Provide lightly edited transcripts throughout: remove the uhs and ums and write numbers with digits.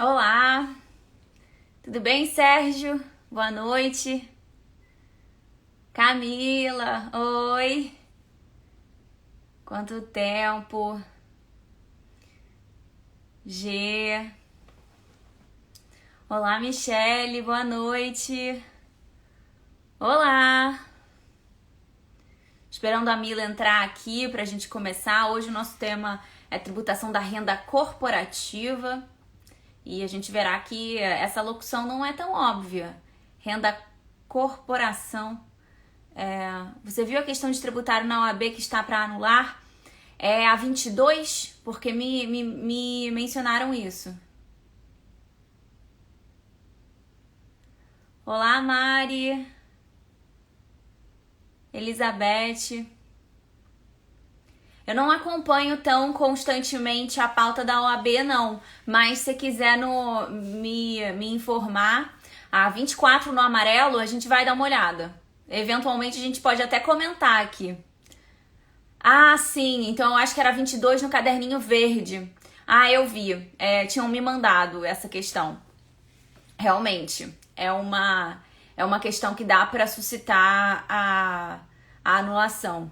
Olá, tudo bem, Sérgio? Boa noite. Camila, oi. Quanto tempo? G. Olá, Michele, boa noite. Olá. Esperando a Mila entrar aqui para a gente começar. Hoje o nosso tema é tributação da renda corporativa. E a gente verá que essa locução não é tão óbvia. Renda corporação. Você viu a questão de tributário na OAB que está para anular? É a 22, porque me mencionaram isso. Olá, Mari. Elizabeth. Eu não acompanho tão constantemente a pauta da OAB, não. Mas se quiser me informar, a 24 no amarelo, a gente vai dar uma olhada. Eventualmente, a gente pode até comentar aqui. Ah, sim. Então eu acho que era 22 no caderninho verde. Ah, eu vi. Tinham me mandado essa questão. Realmente, é uma questão que dá para suscitar a anulação.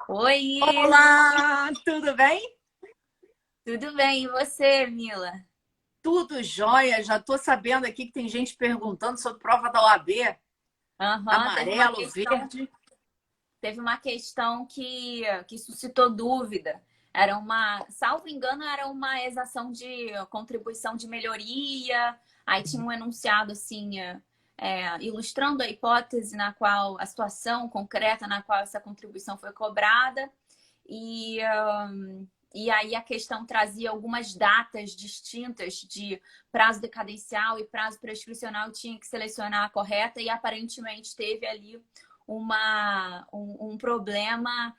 Oi, Olá, tudo bem? tudo bem? E você, Mila? Tudo jóia. Já estou sabendo aqui que tem gente perguntando sobre prova da OAB, Aham, amarelo, verde. teve uma questão que suscitou dúvida. Salvo engano, era uma exação de contribuição de melhoria. Aí tinha um enunciado assim, ilustrando a hipótese na qual, a situação concreta na qual essa contribuição foi cobrada. E, e aí a questão trazia algumas datas distintas de prazo decadencial e prazo prescricional, tinha que selecionar a correta e aparentemente teve ali um problema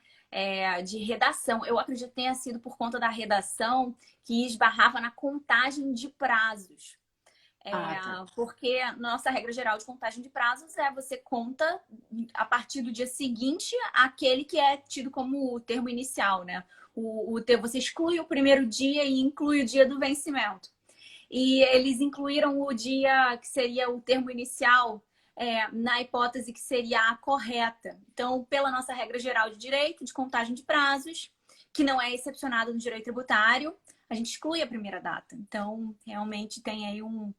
de redação. Eu acredito que tenha sido por conta da redação que esbarrava na contagem de prazos. Tá. Porque nossa regra geral de contagem de prazos é você conta a partir do dia seguinte aquele que é tido como o termo inicial, né? Você exclui o primeiro dia e inclui o dia do vencimento. E eles incluíram o dia que seria o termo inicial na hipótese que seria a correta. Então, pela nossa regra geral de direito, de contagem de prazos, que não é excepcionado no direito tributário, a gente exclui a primeira data. Então, realmente tem aí um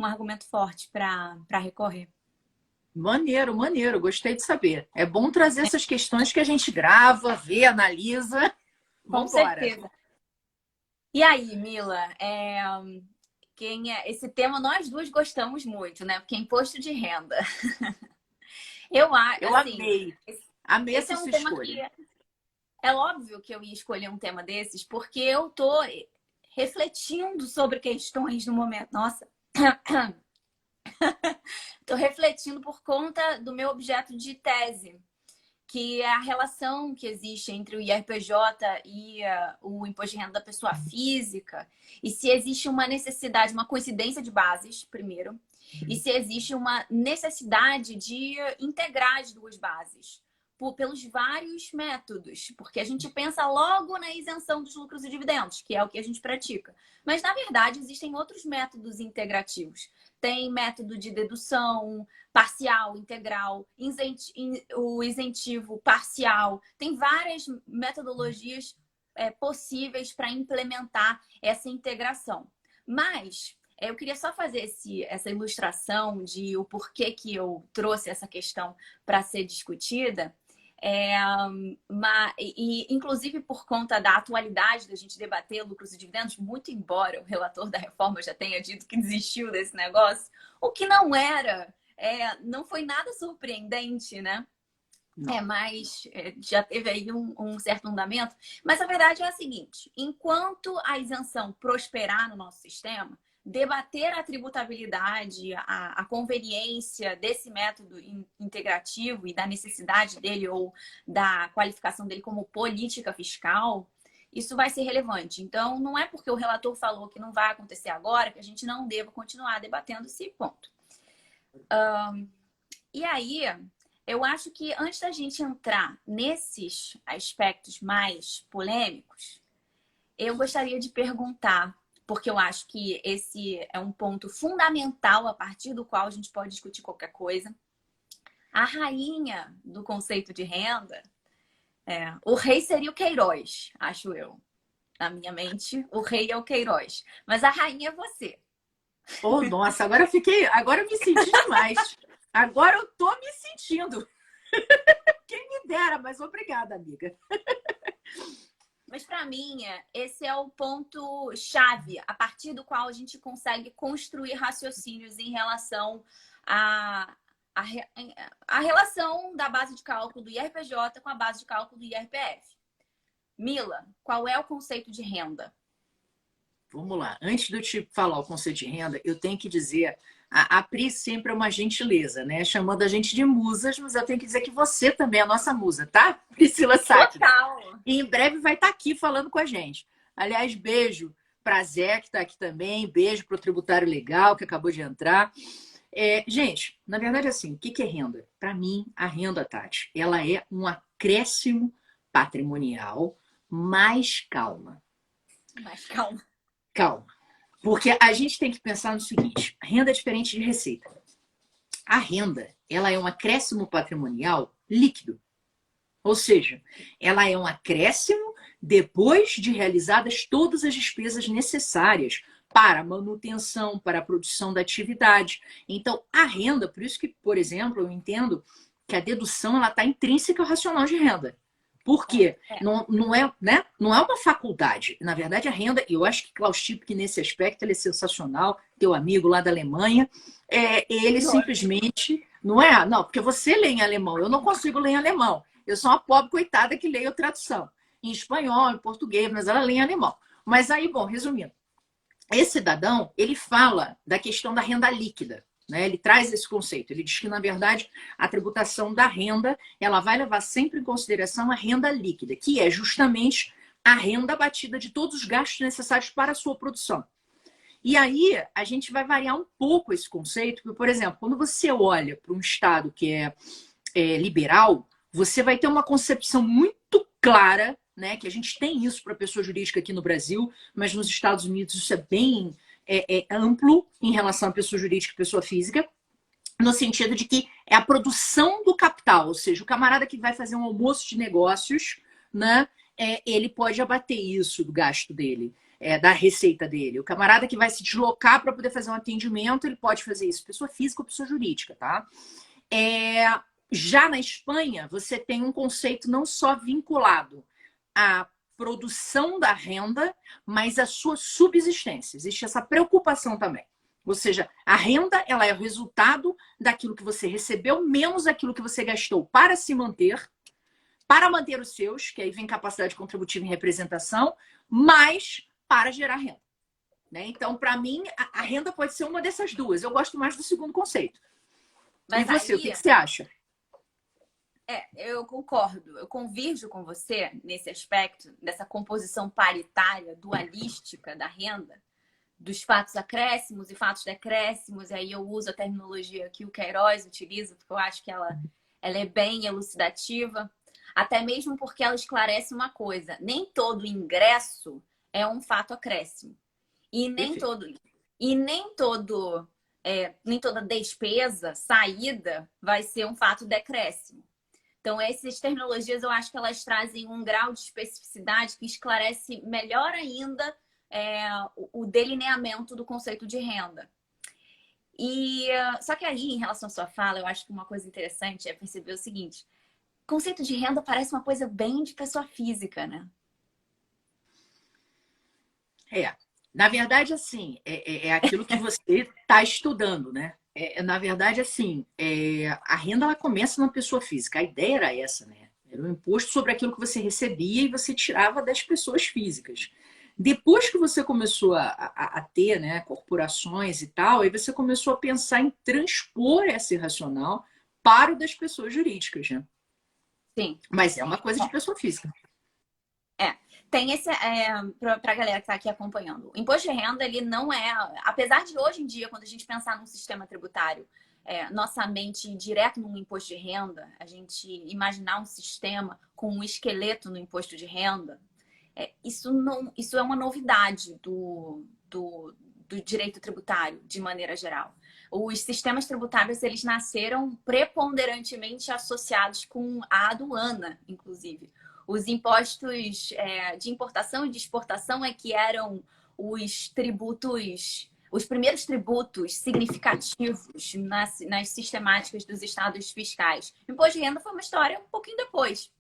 argumento forte para recorrer. Maneiro, maneiro. Gostei de saber. É bom trazer essas questões que a gente grava, vê, analisa. Com Vamos embora. certeza. E aí, Mila, esse tema nós duas gostamos muito, né? Porque é imposto de renda. Eu Assim, amei. Amei esse essa é um sua tema que escolha. é óbvio que eu ia escolher um tema desses, porque eu tô refletindo sobre questões no momento. Nossa, tô refletindo por conta do meu objeto de tese, que é a relação que existe entre o IRPJ e o imposto de renda da pessoa física, e se existe uma necessidade, uma coincidência de bases, primeiro, e se existe uma necessidade de integrar as duas bases. Pelos vários métodos, porque a gente pensa logo na isenção dos lucros e dividendos, que é o que a gente pratica. Mas, na verdade, existem outros métodos integrativos. Tem método de dedução, parcial, integral, o isentivo parcial. Tem várias metodologias possíveis para implementar essa integração. Mas eu queria só fazer essa ilustração de o porquê que eu trouxe essa questão para ser discutida. Inclusive por conta da atualidade da gente debater lucros e dividendos, muito embora o relator da reforma já tenha dito que desistiu desse negócio, o que não foi nada surpreendente, né? Não. Mas já teve aí um certo fundamento. Mas a verdade é a seguinte: enquanto a isenção prosperar no nosso sistema, debater a tributabilidade, a conveniência desse método integrativo e da necessidade dele ou da qualificação dele como política fiscal, isso vai ser relevante. Então, não é porque o relator falou que não vai acontecer agora que a gente não deva continuar debatendo esse ponto. E aí, eu acho que antes da gente entrar nesses aspectos mais polêmicos, eu gostaria de perguntar, porque eu acho que esse é um ponto fundamental a partir do qual a gente pode discutir qualquer coisa. A rainha do conceito de renda, o rei seria o Queiroz, acho eu. Na minha mente, o rei é o Queiroz. Mas a rainha é você. Oh, nossa, agora eu me senti demais. Agora eu tô me sentindo. Quem me dera, mas obrigada, amiga. Mas para mim, esse é o ponto chave, a partir do qual a gente consegue construir raciocínios em relação a, a relação da base de cálculo do IRPJ com a base de cálculo do IRPF. Mila, qual é o conceito de renda? Vamos lá. Antes de eu te falar o conceito de renda, eu tenho que dizer, a Pri sempre é uma gentileza, né? Chamando a gente de musas, mas eu tenho que dizer que você também é a nossa musa, tá? Priscila Sattler. Total! E em breve vai estar aqui falando com a gente. Aliás, beijo para Zé, que está aqui também. Beijo para o tributário legal, que acabou de entrar. Gente, na verdade, assim, o que é renda? Para mim, a renda, Tati, ela é um acréscimo patrimonial, mais calma. Mas calma. Calma. Porque a gente tem que pensar no seguinte: renda é diferente de receita. A renda, ela é um acréscimo patrimonial líquido. Ou seja, ela é um acréscimo depois de realizadas todas as despesas necessárias para a manutenção, para a produção da atividade. Então, a renda, por isso que, por exemplo, eu entendo que a dedução ela está intrínseca ao racional de renda. Por quê? Não é, né? Não é uma faculdade. Na verdade, a renda, e eu acho que Klaus Tibke, nesse aspecto, ele é sensacional, teu amigo lá da Alemanha, ele simplesmente. Não é? Não, porque você lê em alemão, eu não consigo ler em alemão. Eu sou uma pobre coitada que leio tradução. Em espanhol, em português, mas ela lê em alemão. Mas aí, bom, resumindo, esse cidadão, ele fala da questão da renda líquida. Né? Ele traz esse conceito. Ele diz que, na verdade, a tributação da renda ela vai levar sempre em consideração a renda líquida, que é justamente a renda abatida de todos os gastos necessários para a sua produção. E aí, a gente vai variar um pouco esse conceito, porque, por exemplo, quando você olha para um Estado que é liberal, você vai ter uma concepção muito clara, né, que a gente tem isso para pessoa jurídica aqui no Brasil, mas nos Estados Unidos isso é bem amplo em relação à pessoa jurídica e pessoa física, no sentido de que é a produção do capital, ou seja, o camarada que vai fazer um almoço de negócios, né, ele pode abater isso do gasto dele, da receita dele. O camarada que vai se deslocar para poder fazer um atendimento, ele pode fazer isso, pessoa física ou pessoa jurídica, tá? Já na Espanha, você tem um conceito não só vinculado à produção da renda, mas à sua subsistência. Existe essa preocupação também. Ou seja, a renda ela é o resultado daquilo que você recebeu, menos aquilo que você gastou para se manter, para manter os seus, que aí vem capacidade contributiva em representação, mas para gerar renda. Né? Então, para mim, a renda pode ser uma dessas duas. Eu gosto mais do segundo conceito. Mas e você, aí, o que você acha? Eu concordo. Eu convirjo com você nesse aspecto, dessa composição paritária, dualística da renda, dos fatos acréscimos e fatos decréscimos. E aí eu uso a terminologia que o Queiroz utiliza, porque eu acho que ela é bem elucidativa. Até mesmo porque ela esclarece uma coisa. Nem todo ingresso é um fato acréscimo. E nem toda despesa, saída, vai ser um fato decréscimo. Então, essas terminologias, eu acho que elas trazem um grau de especificidade que esclarece melhor ainda o delineamento do conceito de renda. Só que aí, em relação à sua fala, eu acho que uma coisa interessante é perceber o seguinte: conceito de renda parece uma coisa bem de pessoa física, né? Na verdade, assim, é aquilo que você está estudando, né? Na verdade, assim, a renda ela começa na pessoa física. A ideia era essa, né? Era um imposto sobre aquilo que você recebia e você tirava das pessoas físicas. Depois que você começou a ter, né, corporações e tal, aí você começou a pensar em transpor esse racional para o das pessoas jurídicas, né? Sim. Mas é uma coisa de pessoa física. Tem esse, para a galera que está aqui acompanhando, o imposto de renda, ele não é, apesar de hoje em dia, quando a gente pensar num sistema tributário nossa mente direto no imposto de renda, a gente imaginar um sistema com um esqueleto no imposto de renda, isso é uma novidade do direito tributário, de maneira geral. Os sistemas tributários, eles nasceram preponderantemente associados com a aduana, inclusive. Os impostos de importação e de exportação que eram os tributos, os primeiros tributos significativos nas sistemáticas dos estados fiscais. O imposto de renda foi uma história um pouquinho depois.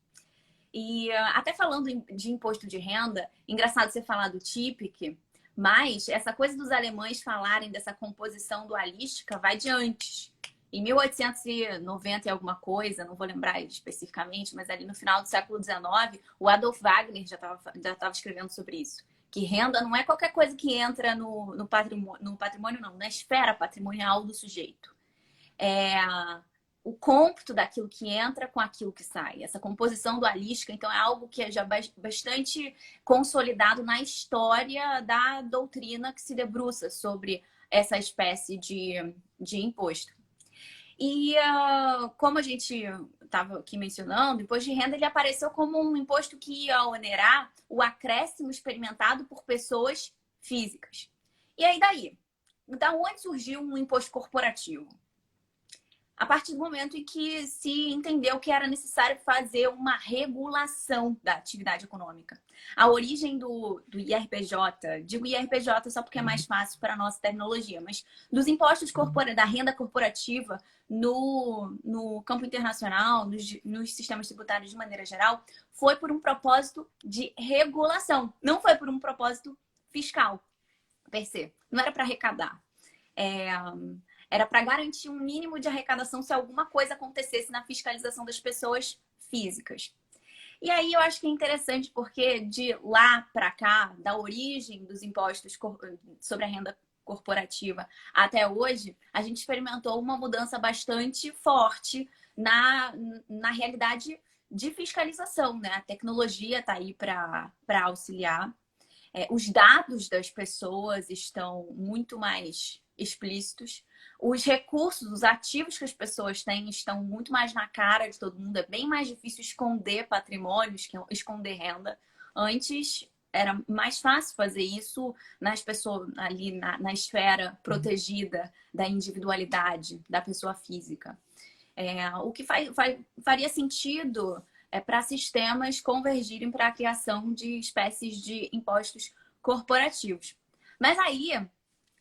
E até falando de imposto de renda, engraçado você falar do TIPIC, mas essa coisa dos alemães falarem dessa composição dualística vai de antes. Em 1890 e alguma coisa, não vou lembrar especificamente, mas ali no final do século XIX, o Adolf Wagner já estava escrevendo sobre isso. Que renda não é qualquer coisa que entra no patrimônio, não, na esfera patrimonial do sujeito. O cômputo daquilo que entra com aquilo que sai. Essa composição dualística, então, é algo que é já bastante consolidado na história da doutrina que se debruça sobre essa espécie de imposto. E como a gente estava aqui mencionando, o imposto de renda ele apareceu como um imposto que ia onerar o acréscimo experimentado por pessoas físicas. E aí daí? Da onde surgiu um imposto corporativo? A partir do momento em que se entendeu que era necessário fazer uma regulação da atividade econômica. A origem do IRPJ, digo IRPJ só porque é mais fácil para a nossa terminologia, mas dos impostos da renda corporativa no campo internacional, nos sistemas tributários de maneira geral, foi por um propósito de regulação, não foi por um propósito fiscal, per se. Não era para arrecadar. Era para garantir um mínimo de arrecadação se alguma coisa acontecesse na fiscalização das pessoas físicas. E aí eu acho que é interessante porque de lá para cá, da origem dos impostos sobre a renda corporativa até hoje, a gente experimentou uma mudança bastante forte na realidade de fiscalização, né? A tecnologia está aí para auxiliar. Os dados das pessoas estão muito mais explícitos. Os recursos, os ativos que as pessoas têm estão muito mais na cara de todo mundo. É bem mais difícil esconder patrimônios que esconder renda. Antes era mais fácil fazer isso nas pessoas ali na esfera protegida da individualidade da pessoa física. O que faria sentido para sistemas convergirem para a criação de espécies de impostos corporativos. Mas aí,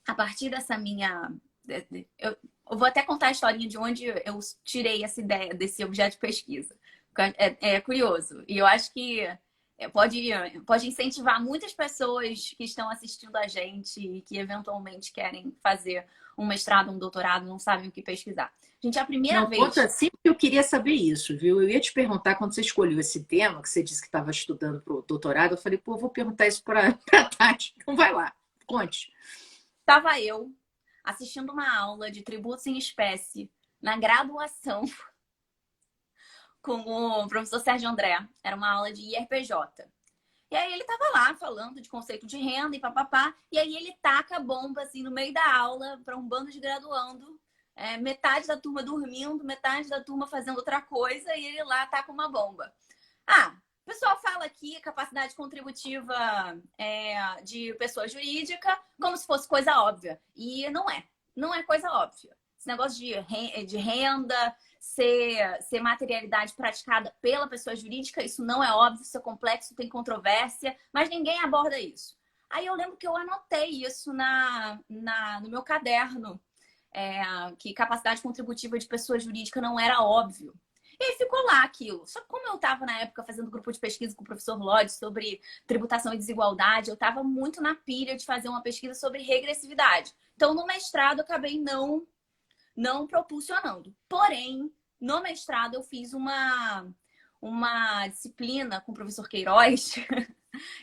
a partir dessa minha... Eu vou até contar a historinha de onde eu tirei essa ideia desse objeto de pesquisa. É curioso. E eu acho que pode incentivar muitas pessoas que estão assistindo a gente e que eventualmente querem fazer um mestrado, um doutorado, não sabem o que pesquisar. Gente, a primeira vez... Conta assim, porque eu queria saber isso, viu? Eu ia te perguntar, quando você escolheu esse tema, que você disse que estava estudando para o doutorado, eu falei, pô, eu vou perguntar isso para a Tati. Então vai lá, conte. Estava eu assistindo uma aula de tributos em espécie na graduação com o professor Sérgio André. Era uma aula de IRPJ. E aí ele estava lá falando de conceito de renda e papapá. E aí ele taca a bomba assim no meio da aula para um bando de graduando. Metade da turma dormindo, metade da turma fazendo outra coisa. E ele lá taca uma bomba. O pessoal fala aqui capacidade contributiva de pessoa jurídica como se fosse coisa óbvia. E não é. Não é coisa óbvia. Esse negócio de renda ser materialidade praticada pela pessoa jurídica, isso não é óbvio, isso é complexo, tem controvérsia, mas ninguém aborda isso. Aí eu lembro que eu anotei isso no meu caderno, que capacidade contributiva de pessoa jurídica não era óbvio. E aí ficou lá aquilo. Só que como eu estava na época fazendo grupo de pesquisa com o professor Lodge sobre tributação e desigualdade, eu estava muito na pilha de fazer uma pesquisa sobre regressividade. Então, no mestrado, eu acabei não propulsionando. Porém, no mestrado, eu fiz uma disciplina com o professor Queiroz.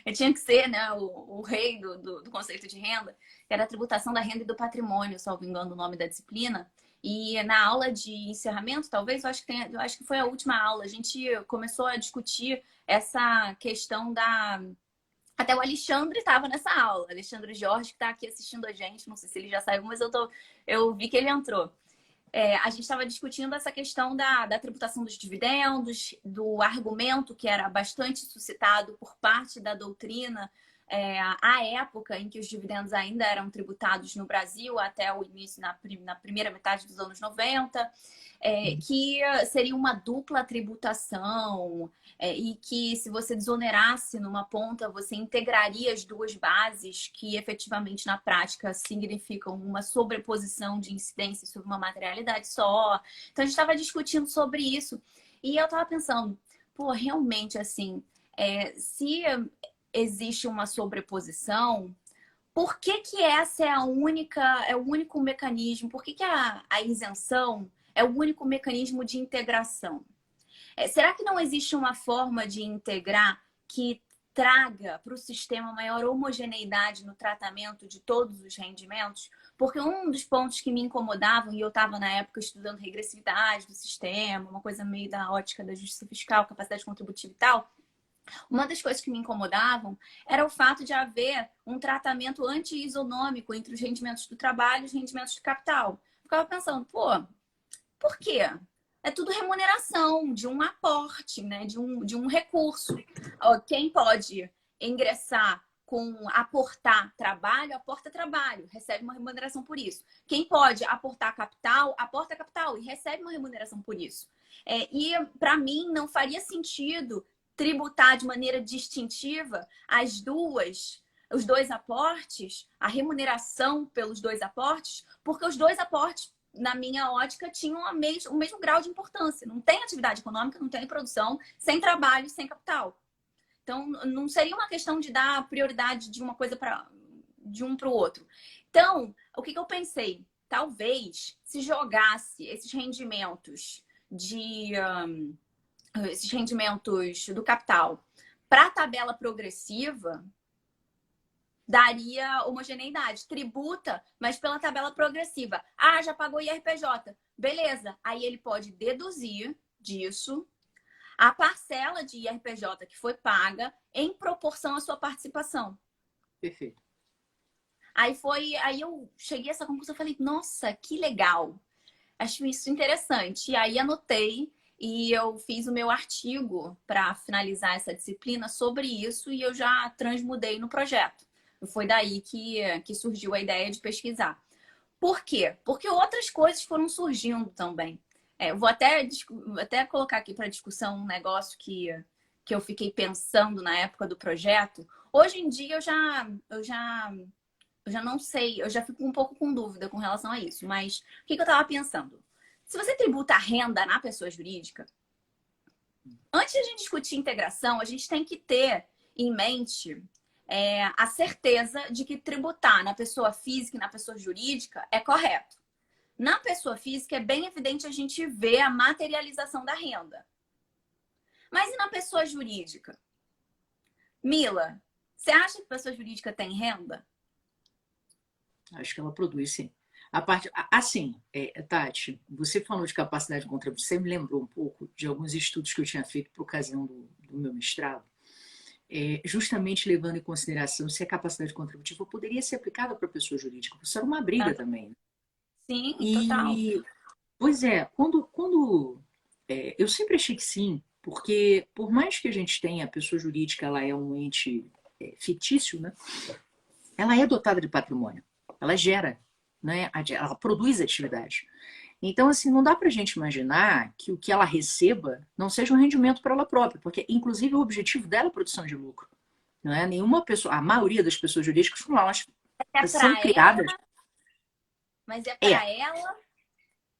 Eu tinha que ser, né, o rei do conceito de renda, que era a tributação da renda e do patrimônio, salvo engano o nome da disciplina. E na aula de encerramento, talvez, eu acho que foi a última aula, a gente começou a discutir essa questão da... Até o Alexandre estava nessa aula, Alexandre Jorge, que está aqui assistindo a gente, não sei se ele já saiu, mas eu vi que ele entrou. a gente estava discutindo essa questão da tributação dos dividendos, do argumento que era bastante suscitado por parte da doutrina, à época em que os dividendos ainda eram tributados no Brasil, até o início, na primeira metade dos anos 90, que seria uma dupla tributação, e que se você desonerasse numa ponta, você integraria as duas bases, que efetivamente na prática significam uma sobreposição de incidência sobre uma materialidade só. Então a gente estava discutindo sobre isso. E eu estava pensando, pô, realmente assim, se existe uma sobreposição, por que que essa é o único mecanismo? Por que que a isenção é o único mecanismo de integração? Será que não existe uma forma de integrar que traga para o sistema maior homogeneidade no tratamento de todos os rendimentos? Porque um dos pontos que me incomodavam, e eu estava na época estudando regressividade do sistema, uma coisa meio da ótica da justiça fiscal, capacidade contributiva e tal, uma das coisas que me incomodavam era o fato de haver um tratamento anti-isonômico entre os rendimentos do trabalho e os rendimentos do capital. Ficava pensando, pô, por quê? É tudo remuneração de um aporte, né? de um recurso. Quem pode ingressar com aportar trabalho, aporta trabalho, recebe uma remuneração por isso. Quem pode aportar capital, aporta capital e recebe uma remuneração por isso. E para mim não faria sentido tributar de maneira distintiva os dois aportes, a remuneração pelos dois aportes, porque os dois aportes, na minha ótica, tinham o mesmo grau de importância. Não tem atividade econômica, não tem produção, sem trabalho, sem capital. Então, não seria uma questão de dar prioridade de uma coisa de um para o outro. Então, o que eu pensei? Talvez se jogasse esses rendimentos do capital para a tabela progressiva, daria homogeneidade. Tributa, mas pela tabela progressiva. Ah, já pagou IRPJ. Beleza. Aí ele pode deduzir disso a parcela de IRPJ que foi paga em proporção à sua participação. Perfeito. Aí eu cheguei a essa conclusão e falei, nossa, que legal. Acho isso interessante. E aí anotei e eu fiz o meu artigo para finalizar essa disciplina sobre isso e eu já transmudei no projeto. Foi daí que surgiu a ideia de pesquisar. Por quê? Porque outras coisas foram surgindo também. Eu vou até colocar aqui para discussão um negócio que eu fiquei pensando na época do projeto. Hoje em dia eu já não sei, eu já fico um pouco com dúvida com relação a isso. Mas o que eu estava pensando? Se você tributa a renda na pessoa jurídica, antes de a gente discutir integração, a gente tem que ter em mente a certeza de que tributar na pessoa física e na pessoa jurídica é correto. Na pessoa física é bem evidente a gente ver a materialização da renda. Mas e na pessoa jurídica? Mila, você acha que a pessoa jurídica tem renda? Acho que ela produz, sim. Assim, Tati, você falou de capacidade contributiva, você me lembrou um pouco de alguns estudos que eu tinha feito por ocasião do meu mestrado, justamente levando em consideração se a capacidade contributiva poderia ser aplicada para a pessoa jurídica. Isso era uma briga também. Sim, total. Pois é, eu sempre achei que sim, porque por mais que a gente tenha, a pessoa jurídica ela é um ente fictício, né? Ela é dotada de patrimônio, ela gera, né? Ela produz atividade. Então, assim, não dá para a gente imaginar que o que ela receba não seja um rendimento para ela própria, porque, inclusive, o objetivo dela é a produção de lucro. Não é nenhuma pessoa, a maioria das pessoas jurídicas são criadas. Mas é para ela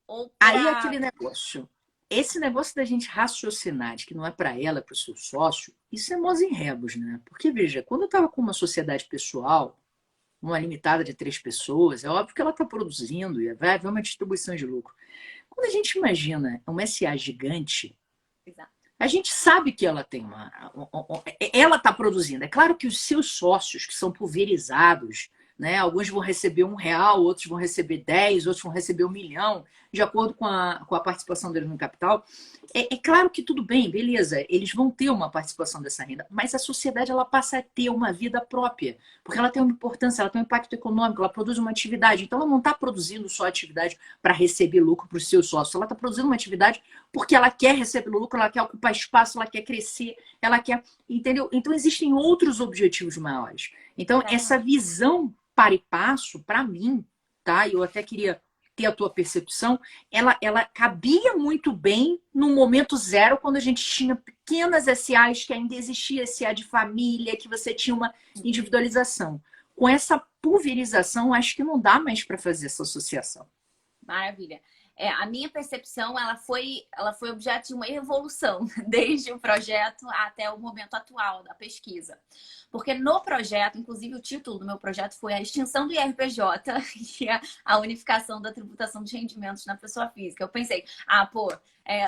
ou pra... Aí é aquele negócio. Esse negócio da gente raciocinar de que não é para ela, é para o seu sócio, isso é mós em rebus, né? Porque, veja, quando eu estava com uma sociedade pessoal, uma limitada de 3 pessoas, é óbvio que ela está produzindo e vai haver uma distribuição de lucro. Quando a gente imagina uma SA gigante, Exato. A gente sabe que ela tem ela está produzindo. É claro que os seus sócios, que são pulverizados né? Alguns vão receber R$ 1, outros vão receber 10, outros vão receber 1 milhão, de acordo com a participação deles no capital. É claro que tudo bem, beleza, eles vão ter uma participação dessa renda, mas a sociedade ela passa a ter uma vida própria, porque ela tem uma importância, ela tem um impacto econômico, ela produz uma atividade. Então, ela não está produzindo só atividade para receber lucro para os seus sócios, ela está produzindo uma atividade porque ela quer receber lucro, ela quer ocupar espaço, ela quer crescer, ela quer. Entendeu? Então, existem outros objetivos maiores. Então, essa visão para e passo, para mim, tá? Eu até queria ter a tua percepção, ela cabia muito bem no momento zero, quando a gente tinha pequenas SAs, que ainda existia SA de família, que você tinha uma individualização. Com essa pulverização, acho que não dá mais para fazer essa associação. Maravilha. A minha percepção, ela foi objeto de uma evolução desde o projeto até o momento atual da pesquisa. Porque no projeto, inclusive o título do meu projeto foi a extinção do IRPJ e a unificação da tributação de rendimentos na pessoa física. Eu pensei,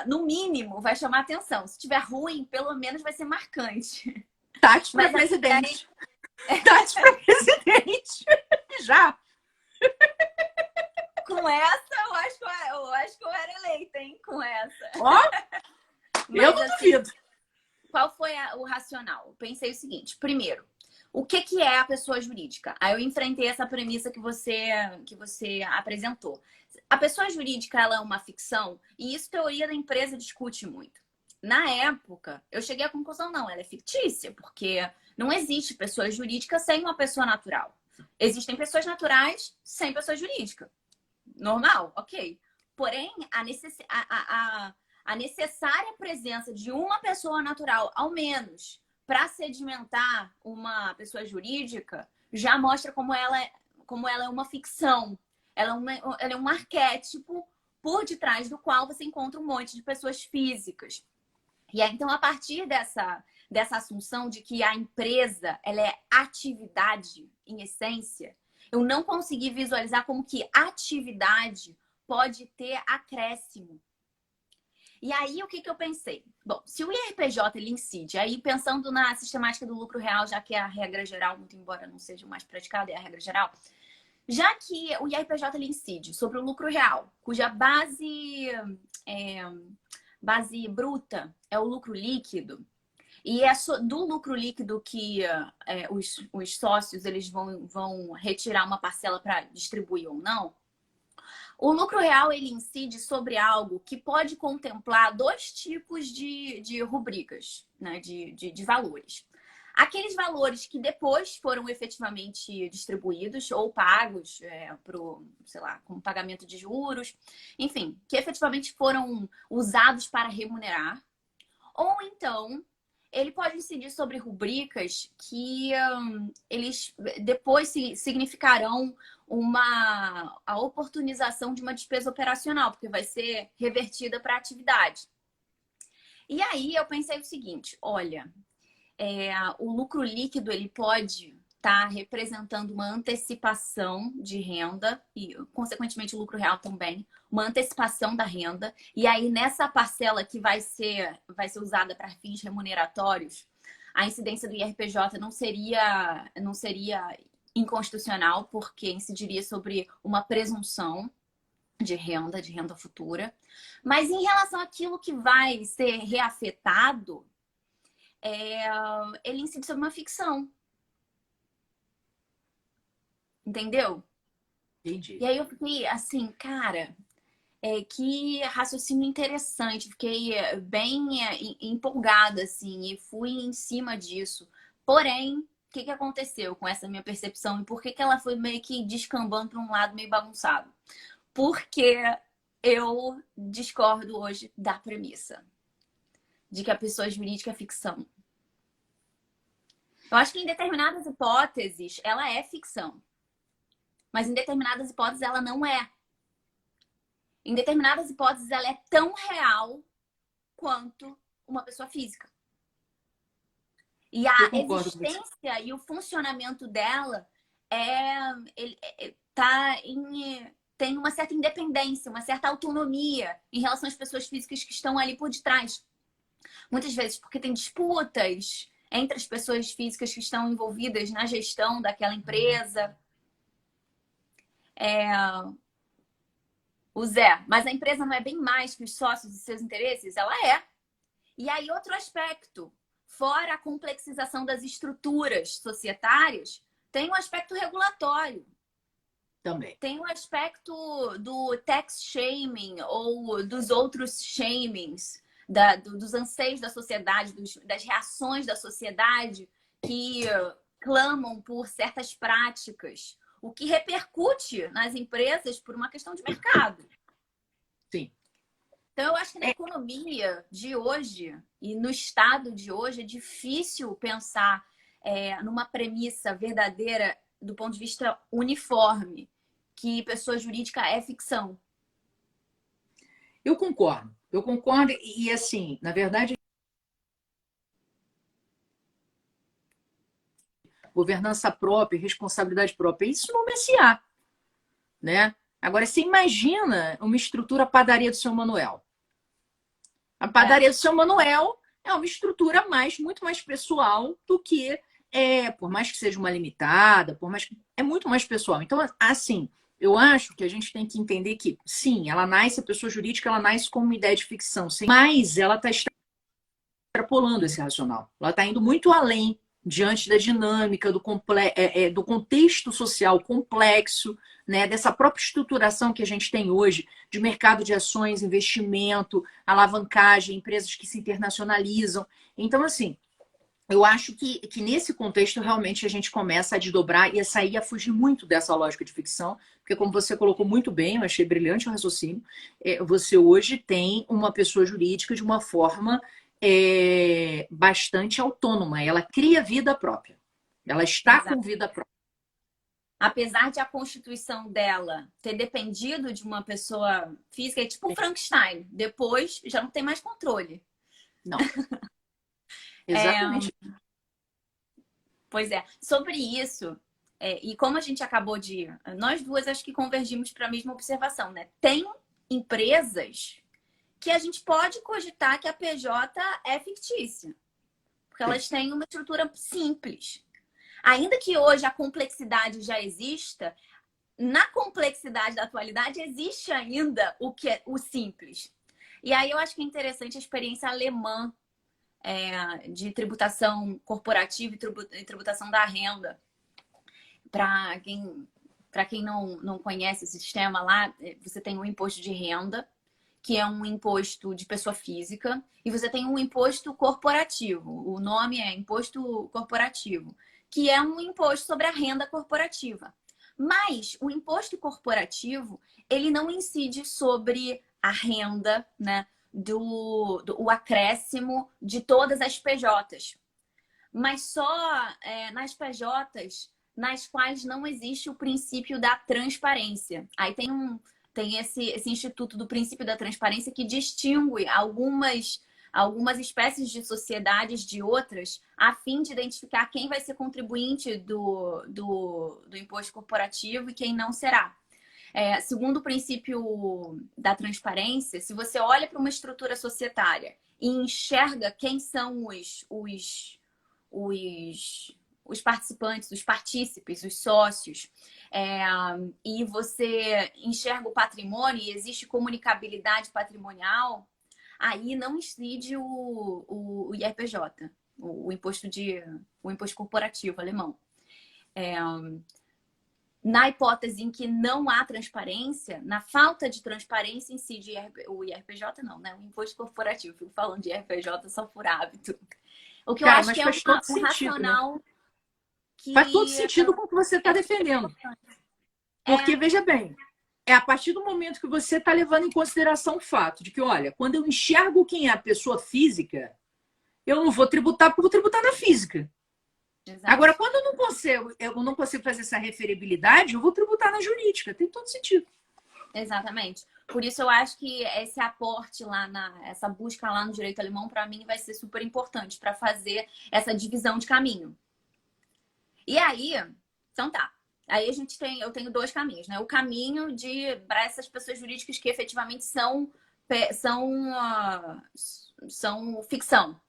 no mínimo vai chamar atenção. Se tiver ruim, pelo menos vai ser marcante. Tati para presidente. Tati para presidente. Já. Com essa, eu acho que eu era eleita, hein? Com essa. Ó, eu não duvido. Qual foi o racional? Eu pensei o seguinte. Primeiro, o que é a pessoa jurídica? Aí eu enfrentei essa premissa que você apresentou. A pessoa jurídica, ela é uma ficção, e isso a teoria da empresa discute muito. Na época, eu cheguei à conclusão, não, ela é fictícia, porque não existe pessoa jurídica sem uma pessoa natural. Existem pessoas naturais sem pessoa jurídica. Normal, ok. Porém, a necessária presença de uma pessoa natural, ao menos, para sedimentar uma pessoa jurídica, já mostra como ela é uma ficção. Ela é um arquétipo por detrás do qual você encontra um monte de pessoas físicas. E aí, então, a partir dessa assunção de que a empresa ela é atividade em essência, eu não consegui visualizar como que atividade pode ter acréscimo. E aí, o que eu pensei? Bom, se o IRPJ ele incide, aí pensando na sistemática do lucro real, já que é a regra geral, muito embora não seja o mais praticado, é a regra geral, já que o IRPJ ele incide sobre o lucro real, cuja base bruta é o lucro líquido, e é do lucro líquido que os sócios eles vão retirar uma parcela para distribuir ou não. O lucro real ele incide sobre algo que pode contemplar dois tipos de rubricas, né, de valores. Aqueles valores que depois foram efetivamente distribuídos ou pagos como pagamento de juros, enfim, que efetivamente foram usados para remunerar. Ou então, ele pode incidir sobre rubricas que eles depois significarão a oportunização de uma despesa operacional, porque vai ser revertida para a atividade. E aí eu pensei o seguinte, olha, o lucro líquido ele pode estar representando uma antecipação de renda e, consequentemente, o lucro real também, uma antecipação da renda. E aí, nessa parcela que vai ser usada para fins remuneratórios, a incidência do IRPJ não seria inconstitucional, porque incidiria sobre uma presunção de renda futura. Mas em relação àquilo que vai ser reafetado, ele incide sobre uma ficção. Entendeu? Entendi. E aí eu fiquei assim, cara, que raciocínio interessante. Fiquei bem empolgada, assim, e fui em cima disso. Porém, o que aconteceu com essa minha percepção e por que ela foi meio que descambando para um lado meio bagunçado? Porque eu discordo hoje da premissa de que a pessoa jurídica é ficção. Eu acho que em determinadas hipóteses ela é ficção. Mas em determinadas hipóteses ela não é. Em determinadas hipóteses ela é tão real quanto uma pessoa física. E a existência e o funcionamento dela tem uma certa independência, uma certa autonomia em relação às pessoas físicas que estão ali por detrás. Muitas vezes porque tem disputas entre as pessoas físicas que estão envolvidas na gestão daquela empresa. O Zé, mas a empresa não é bem mais que os sócios e seus interesses? Ela é. E aí, outro aspecto, fora a complexização das estruturas societárias, tem o aspecto regulatório. Também. Tem o aspecto do tax shaming ou dos outros shamings, dos anseios da sociedade, das reações da sociedade que clamam por certas práticas, o que repercute nas empresas por uma questão de mercado. Sim. Então, eu acho que na economia de hoje e no estado de hoje é difícil pensar numa premissa verdadeira do ponto de vista uniforme, que pessoa jurídica é ficção. Eu concordo. Eu concordo e, assim, na verdade, governança própria, responsabilidade própria, isso no MSA, né? Agora, você imagina uma estrutura padaria do seu Manuel. A padaria do seu Manuel é uma estrutura muito mais pessoal do que, por mais que seja uma limitada, por mais que é muito mais pessoal. Então, assim, eu acho que a gente tem que entender que, sim, ela nasce, a pessoa jurídica, ela nasce como uma ideia de ficção, sim, mas ela está extrapolando esse racional. Ela está indo muito além diante da dinâmica, do contexto social complexo, né, dessa própria estruturação que a gente tem hoje de mercado de ações, investimento, alavancagem, empresas que se internacionalizam. Então, assim, eu acho que nesse contexto realmente a gente começa a desdobrar e a sair a fugir muito dessa lógica de ficção, porque como você colocou muito bem, eu achei brilhante o raciocínio, você hoje tem uma pessoa jurídica de uma forma bastante autônoma, ela cria vida própria, ela está Exato. com vida própria. Apesar de a constituição dela ter dependido de uma pessoa física, é tipo o Frankenstein, depois já não tem mais controle. Não. Exatamente. Pois é. Sobre isso, e como a gente acabou de... Nós duas acho que convergimos para a mesma observação, né? Tem empresas que a gente pode cogitar que a PJ é fictícia. Porque elas têm uma estrutura simples. Ainda que hoje a complexidade já exista, na complexidade da atualidade existe ainda o que é o simples. E aí eu acho que é interessante a experiência alemã de tributação corporativa e tributação da renda. Para quem não conhece o sistema lá, você tem o imposto de renda, que é um imposto de pessoa física, e você tem um imposto corporativo. O nome é imposto corporativo, que é um imposto sobre a renda corporativa. Mas o imposto corporativo, ele não incide sobre a renda, né, o acréscimo de todas as PJs, mas só nas PJs nas quais não existe o princípio da transparência. Aí tem esse instituto do princípio da transparência que distingue algumas espécies de sociedades de outras, a fim de identificar quem vai ser contribuinte do imposto corporativo e quem não será. Segundo o princípio da transparência, se você olha para uma estrutura societária e enxerga quem são os participantes, os partícipes, os sócios, e você enxerga o patrimônio e existe comunicabilidade patrimonial, aí não incide o IRPJ, o imposto corporativo alemão. Na hipótese em que não há transparência, na falta de transparência incide o IRPJ, não, né? O imposto corporativo. Fico falando de IRPJ só por hábito. O que eu acho que é um racional, né? Faz todo sentido com o que você está defendendo. Porque, veja bem, é a partir do momento que você está levando em consideração o fato de que, olha, quando eu enxergo quem é a pessoa física, eu não vou tributar porque eu vou tributar na física. Exato. Agora, quando eu não consigo fazer essa referibilidade, eu vou tributar na jurídica. Tem todo sentido. Exatamente. Por isso eu acho que esse aporte essa busca lá no direito alemão, para mim, vai ser super importante para fazer essa divisão de caminho. E aí, então tá. Aí eu tenho dois caminhos, né? O caminho para essas pessoas jurídicas que efetivamente são ficção.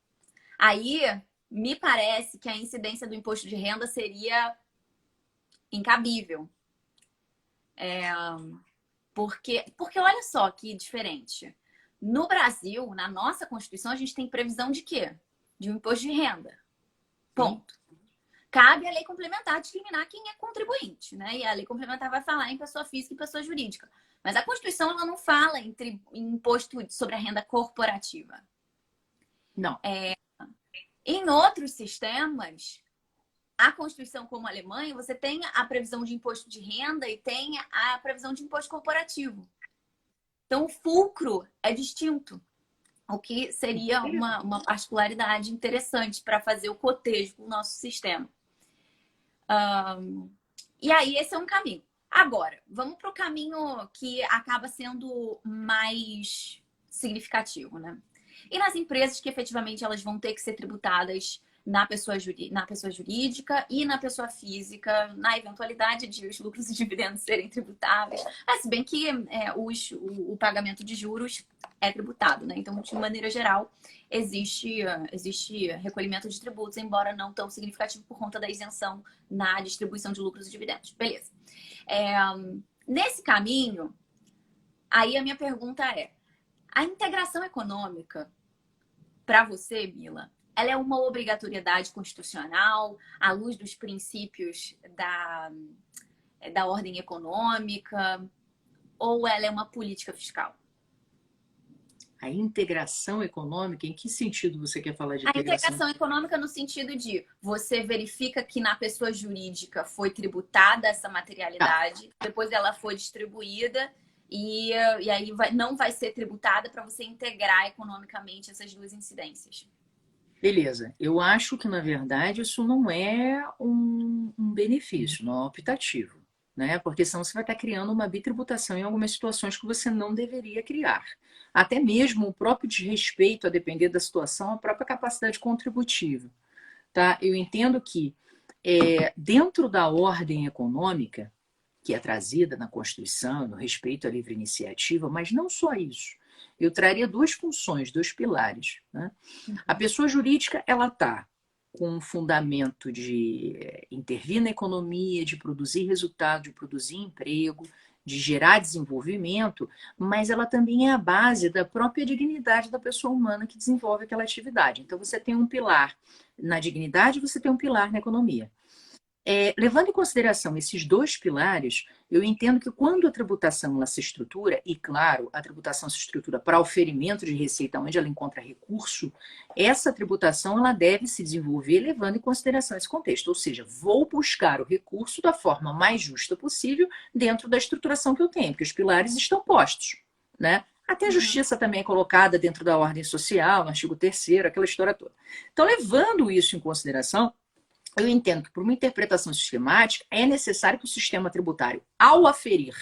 Aí, me parece que a incidência do imposto de renda seria incabível. Porque olha só que diferente. No Brasil, na nossa Constituição, a gente tem previsão de quê? De um imposto de renda. Ponto. Cabe à lei complementar discriminar quem é contribuinte, né? E a lei complementar vai falar em pessoa física e pessoa jurídica. Mas a Constituição ela não fala em imposto sobre a renda corporativa. Não. Em outros sistemas, a Constituição, como a Alemanha, você tem a previsão de imposto de renda e tem a previsão de imposto corporativo. Então, o fulcro é distinto, o que seria uma particularidade interessante para fazer o cotejo com o nosso sistema. E aí, esse é um caminho. Agora, vamos para o caminho que acaba sendo mais significativo, né? E nas empresas que efetivamente elas vão ter que ser tributadas na pessoa jurídica e na pessoa física, na eventualidade de os lucros e dividendos serem tributáveis. Se bem que o pagamento de juros é tributado, né? Então, de maneira geral, existe recolhimento de tributos, embora não tão significativo por conta da isenção na distribuição de lucros e dividendos. Beleza. Nesse caminho, aí a minha pergunta é: a integração econômica, para você, Mila, ela é uma obrigatoriedade constitucional à luz dos princípios da ordem econômica, ou ela é uma política fiscal? A integração econômica, em que sentido você quer falar de A integração? integração econômica no sentido de você verifica que na pessoa jurídica foi tributada essa materialidade, depois ela foi distribuída e aí não vai ser tributada para você integrar economicamente essas duas incidências. Beleza. Eu acho que, na verdade, isso não é um benefício, não é um optativo, né? Porque senão você vai estar criando uma bitributação em algumas situações que você não deveria criar. Até mesmo o próprio desrespeito, a depender da situação, a própria capacidade contributiva, tá? Eu entendo que dentro da ordem econômica, que é trazida na Constituição, no respeito à livre iniciativa, mas não só isso. Eu traria duas funções, dois pilares, né? A pessoa jurídica, ela está com um fundamento de intervir na economia, de produzir resultado, de produzir emprego, de gerar desenvolvimento, mas ela também é a base da própria dignidade da pessoa humana que desenvolve aquela atividade. Então, você tem um pilar na dignidade, você tem um pilar na economia. Levando em consideração esses dois pilares, eu entendo que quando a tributação ela se estrutura, e claro, a tributação se estrutura para oferimento de receita onde ela encontra recurso, essa tributação ela deve se desenvolver levando em consideração esse contexto. Ou seja, vou buscar o recurso da forma mais justa possível dentro da estruturação que eu tenho, porque os pilares estão postos, né? Até a justiça também é colocada dentro da ordem social, no artigo 3º, aquela história toda. Então, levando isso em consideração, eu entendo que, por uma interpretação sistemática, é necessário que o sistema tributário, ao aferir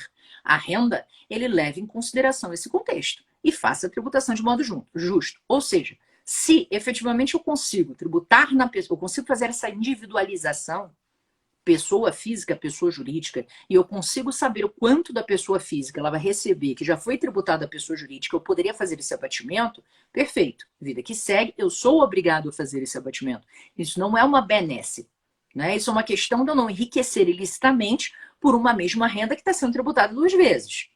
a renda, ele leve em consideração esse contexto e faça a tributação de modo justo. Ou seja, se efetivamente eu consigo tributar na pessoa, eu consigo fazer essa individualização, pessoa física, pessoa jurídica, e eu consigo saber o quanto da pessoa física ela vai receber, que já foi tributada a pessoa jurídica, eu poderia fazer esse abatimento, perfeito. Vida que segue, eu sou obrigado a fazer esse abatimento. Isso não é uma benesse, né? Isso é uma questão de eu não enriquecer ilicitamente por uma mesma renda que está sendo tributada duas vezes,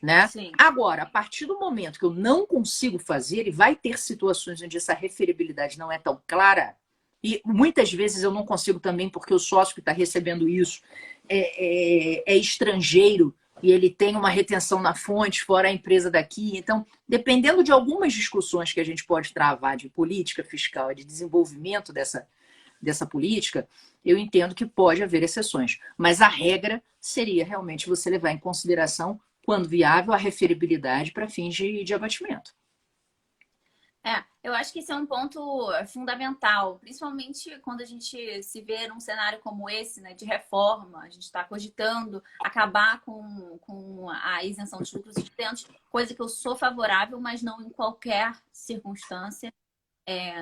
né? Sim. Agora, a partir do momento que eu não consigo fazer, e vai ter situações onde essa referibilidade não é tão clara, e muitas vezes eu não consigo também, porque o sócio que está recebendo isso é estrangeiro e ele tem uma retenção na fonte, fora a empresa daqui. Então, dependendo de algumas discussões que a gente pode travar de política fiscal e de desenvolvimento dessa política, eu entendo que pode haver exceções. Mas a regra seria realmente você levar em consideração, quando viável, a referibilidade para fins de abatimento. Eu acho que esse é um ponto fundamental, principalmente quando a gente se vê num cenário como esse, né, de reforma. A gente está cogitando acabar com a isenção de lucros e dividendos, coisa que eu sou favorável, mas não em qualquer circunstância,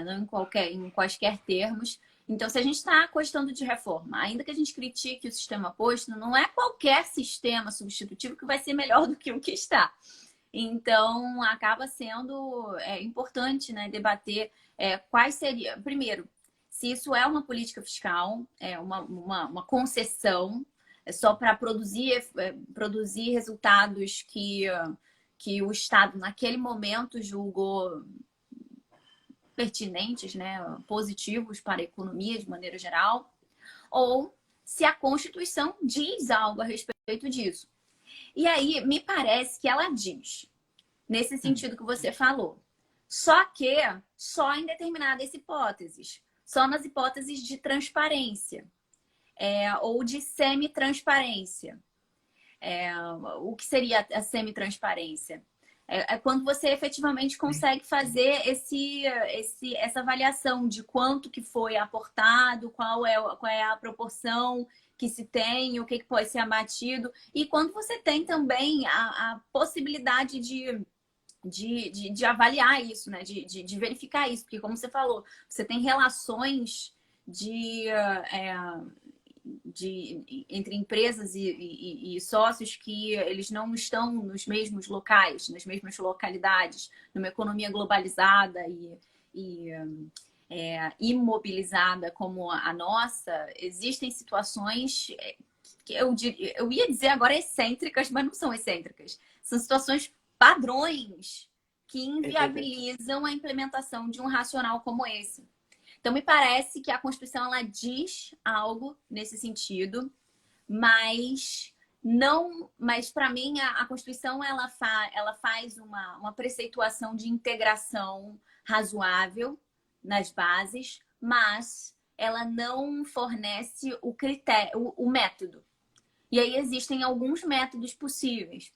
não em quaisquer termos. Então, se a gente está cogitando de reforma, ainda que a gente critique o sistema posto, não é qualquer sistema substitutivo que vai ser melhor do que o que está. Então, acaba sendo importante, né, debater quais seriam... Primeiro, se isso é uma política fiscal, uma concessão só para produzir resultados que o Estado, naquele momento, julgou pertinentes, né, positivos para a economia de maneira geral, ou se a Constituição diz algo a respeito disso. E aí, me parece que ela diz, nesse sentido que você falou. Só que só em determinadas hipóteses. Só nas hipóteses de transparência. Ou de semi-transparência. O que seria a semi-transparência? É quando você efetivamente consegue fazer essa avaliação de quanto que foi aportado, qual é a proporção que se tem, o que pode ser abatido. E quando você tem também a possibilidade de avaliar isso, né? De verificar isso. Porque, como você falou, você tem relações entre empresas e sócios que eles não estão nos mesmos locais, nas mesmas localidades, numa economia globalizada e imobilizada como a nossa, existem situações que eu ia dizer agora excêntricas, mas não são excêntricas. São situações padrões que inviabilizam a implementação de um racional como esse. Então, me parece que a Constituição ela diz algo nesse sentido, mas para mim a Constituição ela faz uma preceituação de integração razoável nas bases, mas ela não fornece o critério, o método. E aí existem alguns métodos possíveis.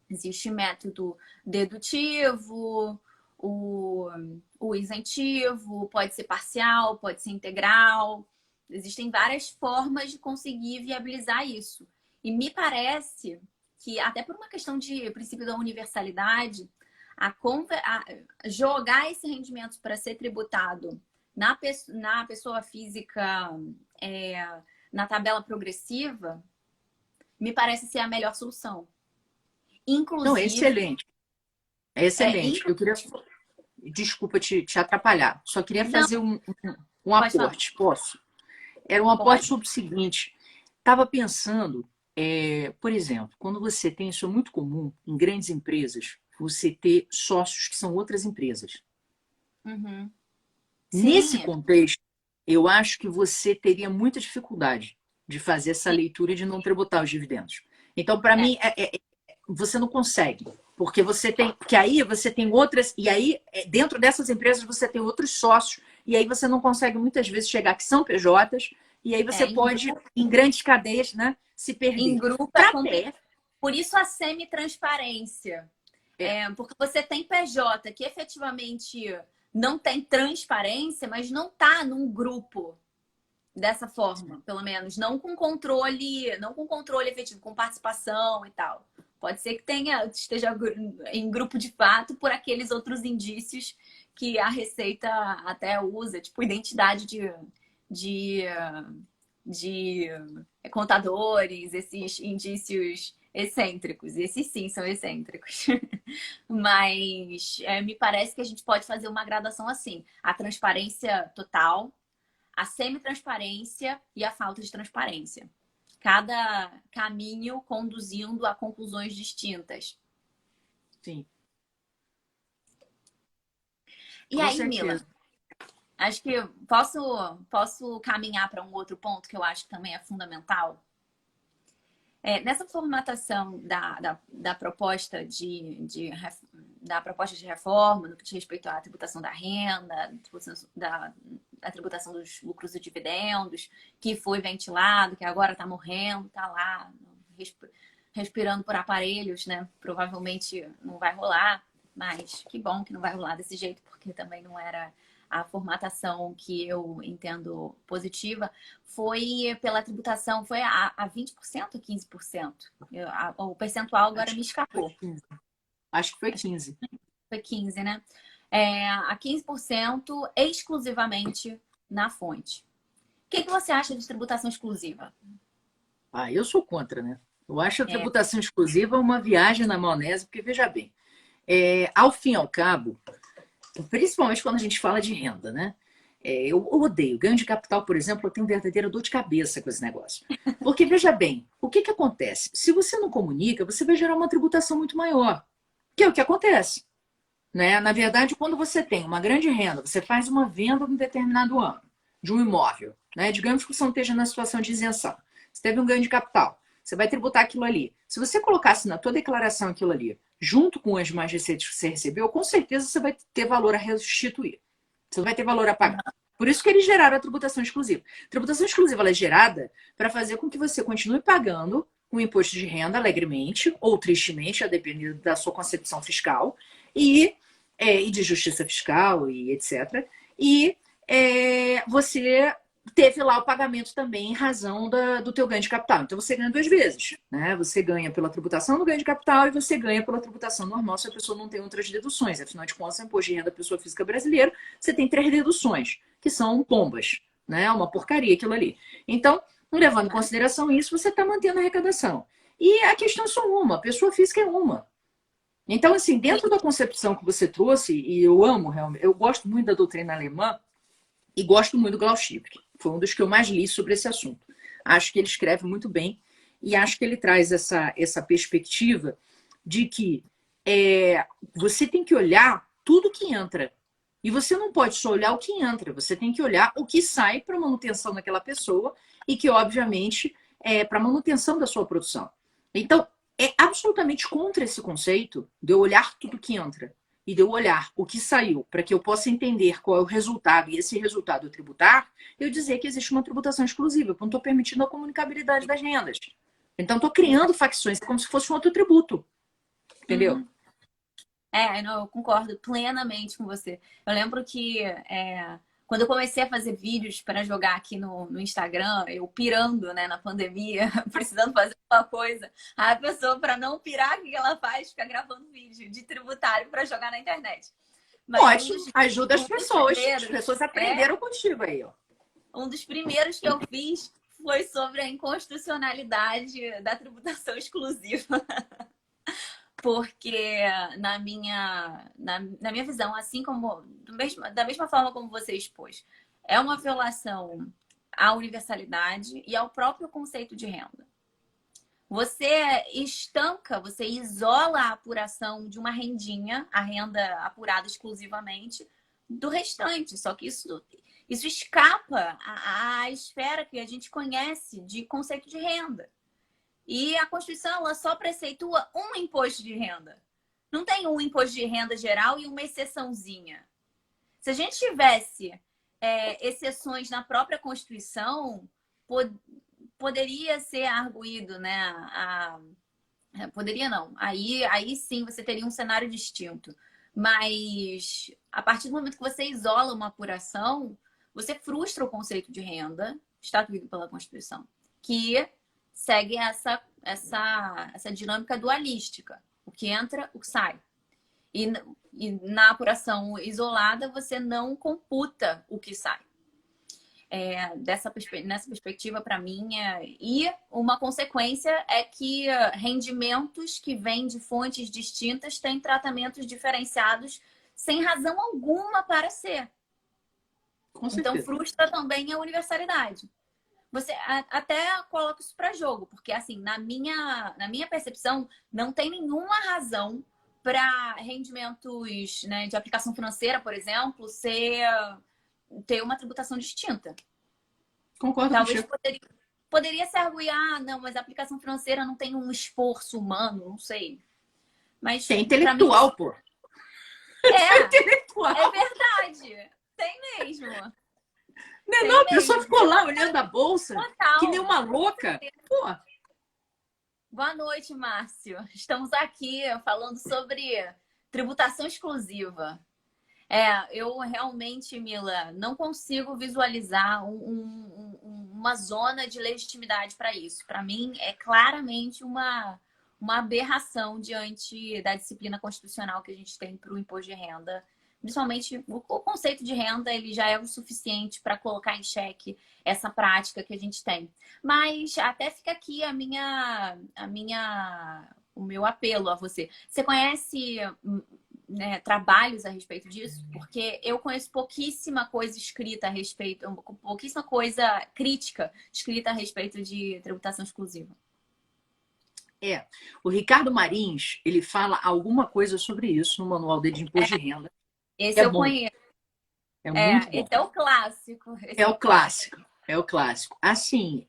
Existe método dedutivo, o isentivo, pode ser parcial, pode ser integral. Existem várias formas de conseguir viabilizar isso. E me parece que, até por uma questão de princípio da universalidade, jogar esse rendimento para ser tributado na pessoa física na tabela progressiva, me parece ser a melhor solução. Inclusive... Não, é excelente. É excelente. Eu queria... Desculpa te atrapalhar. Só queria fazer um aporte. Posso? Era um aporte sobre o seguinte. Estava pensando, por exemplo, quando você tem, isso é muito comum em grandes empresas, você ter sócios que são outras empresas. Uhum. Nesse contexto, eu acho que você teria muita dificuldade de fazer essa leitura e de não tributar os dividendos. Então, para mim, você não consegue. Porque aí você tem outras, e aí dentro dessas empresas você tem outros sócios, e aí você não consegue muitas vezes chegar que são PJs, e aí você pode, em grandes cadeias, né, se perder. Em grupo Por isso a semi-transparência. Porque você tem PJ que efetivamente não tem transparência, mas não está num grupo dessa forma, pelo menos. Não com controle efetivo, com participação e tal. Pode ser que esteja em grupo de fato por aqueles outros indícios que a Receita até usa, tipo identidade de contadores, esses indícios excêntricos. Esses sim são excêntricos. Mas me parece que a gente pode fazer uma gradação assim. A transparência total, a semi-transparência e a falta de transparência. Cada caminho conduzindo a conclusões distintas. Sim. E aí, Mila, acho que posso caminhar para um outro ponto que eu acho que também é fundamental. Nessa formatação da proposta da proposta de reforma, no que diz respeito à tributação da renda, a tributação dos lucros e dividendos, que foi ventilado, que agora está morrendo, está lá respirando por aparelhos, né? Provavelmente não vai rolar, mas que bom que não vai rolar desse jeito, porque também não era a formatação que eu entendo positiva, foi pela tributação, foi a 20% ou 15%? O percentual agora me escapou. Acho que foi 15%. Foi 15%, né? A 15% exclusivamente na fonte. O que você acha de tributação exclusiva? Eu sou contra, né? Eu acho a tributação exclusiva uma viagem na maionese, porque, veja bem, ao fim e ao cabo, principalmente quando a gente fala de renda, né? Eu odeio. Ganho de capital, por exemplo, eu tenho verdadeira dor de cabeça com esse negócio. Porque, veja bem, o que acontece? Se você não comunica, você vai gerar uma tributação muito maior. Que é o que acontece. Né? Na verdade, quando você tem uma grande renda, você faz uma venda em determinado ano de um imóvel, né? Digamos que você não esteja na situação de isenção. Você teve um ganho de capital, você vai tributar aquilo ali. Se você colocasse na tua declaração aquilo ali, junto com as demais receitas que você recebeu, com certeza você vai ter valor a restituir. Você vai ter valor a pagar. Por isso que eles geraram a tributação exclusiva. A tributação exclusiva ela é gerada para fazer com que você continue pagando o imposto de renda alegremente ou tristemente, a depender da sua concepção fiscal, e de justiça fiscal e etc. E você teve lá o pagamento também em razão do teu ganho de capital. Então você ganha duas vezes, né? Você ganha pela tributação do ganho de capital e você ganha pela tributação normal se a pessoa não tem outras deduções. Afinal de contas, o imposto de renda da pessoa física brasileira, você tem 3 deduções, que são pombas, né? Uma porcaria aquilo ali. Então, levando em consideração isso, você está mantendo a arrecadação. E a questão é só uma, a pessoa física é uma. Então, assim, dentro da concepção que você trouxe, e eu amo realmente, eu gosto muito da doutrina alemã e gosto muito do Klaus Schiffer. Foi um dos que eu mais li sobre esse assunto. Acho que ele escreve muito bem e acho que ele traz essa perspectiva de que você tem que olhar tudo que entra. E você não pode só olhar o que entra, você tem que olhar o que sai para manutenção daquela pessoa e que, obviamente, é para manutenção da sua produção. Então, é absolutamente contra esse conceito de eu olhar tudo que entra e de eu olhar o que saiu para que eu possa entender qual é o resultado e esse resultado tributar, eu dizer que existe uma tributação exclusiva, porque não estou permitindo a comunicabilidade das rendas. Então, estou criando facções como se fosse um outro tributo. Entendeu? Uhum. Não, eu concordo plenamente com você. Eu lembro que quando eu comecei a fazer vídeos para jogar aqui no Instagram, eu pirando, né, na pandemia, precisando fazer uma coisa, a pessoa, para não pirar, o que ela faz? Fica gravando vídeo de tributário para jogar na internet. Mas ótimo, ajuda as pessoas. As pessoas aprenderam contigo aí, ó. Um dos primeiros que eu fiz foi sobre a inconstitucionalidade da tributação exclusiva. Porque na minha visão, assim como da mesma forma como você expôs, é uma violação à universalidade e ao próprio conceito de renda. Você estanca, você isola a apuração de uma rendinha, a renda apurada exclusivamente, do restante. Só que isso escapa à esfera que a gente conhece de conceito de renda. E a Constituição ela só preceitua um imposto de renda. Não tem um imposto de renda geral e uma exceçãozinha. Se a gente tivesse exceções na própria Constituição, poderia ser arguído, né? Poderia não. Aí sim você teria um cenário distinto. Mas a partir do momento que você isola uma apuração, você frustra o conceito de renda, estatuído pela Constituição, que segue essa dinâmica dualística. O que entra, o que sai. E na apuração isolada, você não computa o que sai. Nessa perspectiva, para mim, e uma consequência é que rendimentos que vêm de fontes distintas têm tratamentos diferenciados sem razão alguma para ser. Então, frustra também a universalidade. Você até coloca isso para jogo, porque assim, na minha percepção, não tem nenhuma razão para rendimentos, né, de aplicação financeira, por exemplo, ter uma tributação distinta. Concordo. Talvez poderia se arguir, não, mas a aplicação financeira não tem um esforço humano, não sei. Mas tem intelectual, mim, pô. Intelectual. É verdade. Tem mesmo. Não, a pessoa ficou lá olhando a bolsa, total, que nem uma louca. Pô. Boa noite, Márcio. Estamos aqui falando sobre tributação exclusiva. Eu realmente, Mila, não consigo visualizar uma zona de legitimidade para isso. Para mim, é claramente uma aberração diante da disciplina constitucional que a gente tem para o imposto de renda. Principalmente, o conceito de renda ele já é o suficiente para colocar em xeque essa prática que a gente tem. Mas até fica aqui o meu apelo a você. Você conhece né, trabalhos a respeito disso, porque eu conheço pouquíssima coisa escrita a respeito, pouquíssima coisa crítica escrita a respeito de tributação exclusiva. O Ricardo Marins, ele fala alguma coisa sobre isso no manual dele de imposto de renda. Esse É eu bom, conheço. é muito bom. Esse é o clássico. Esse É é o o clássico. clássico, é o clássico. Assim,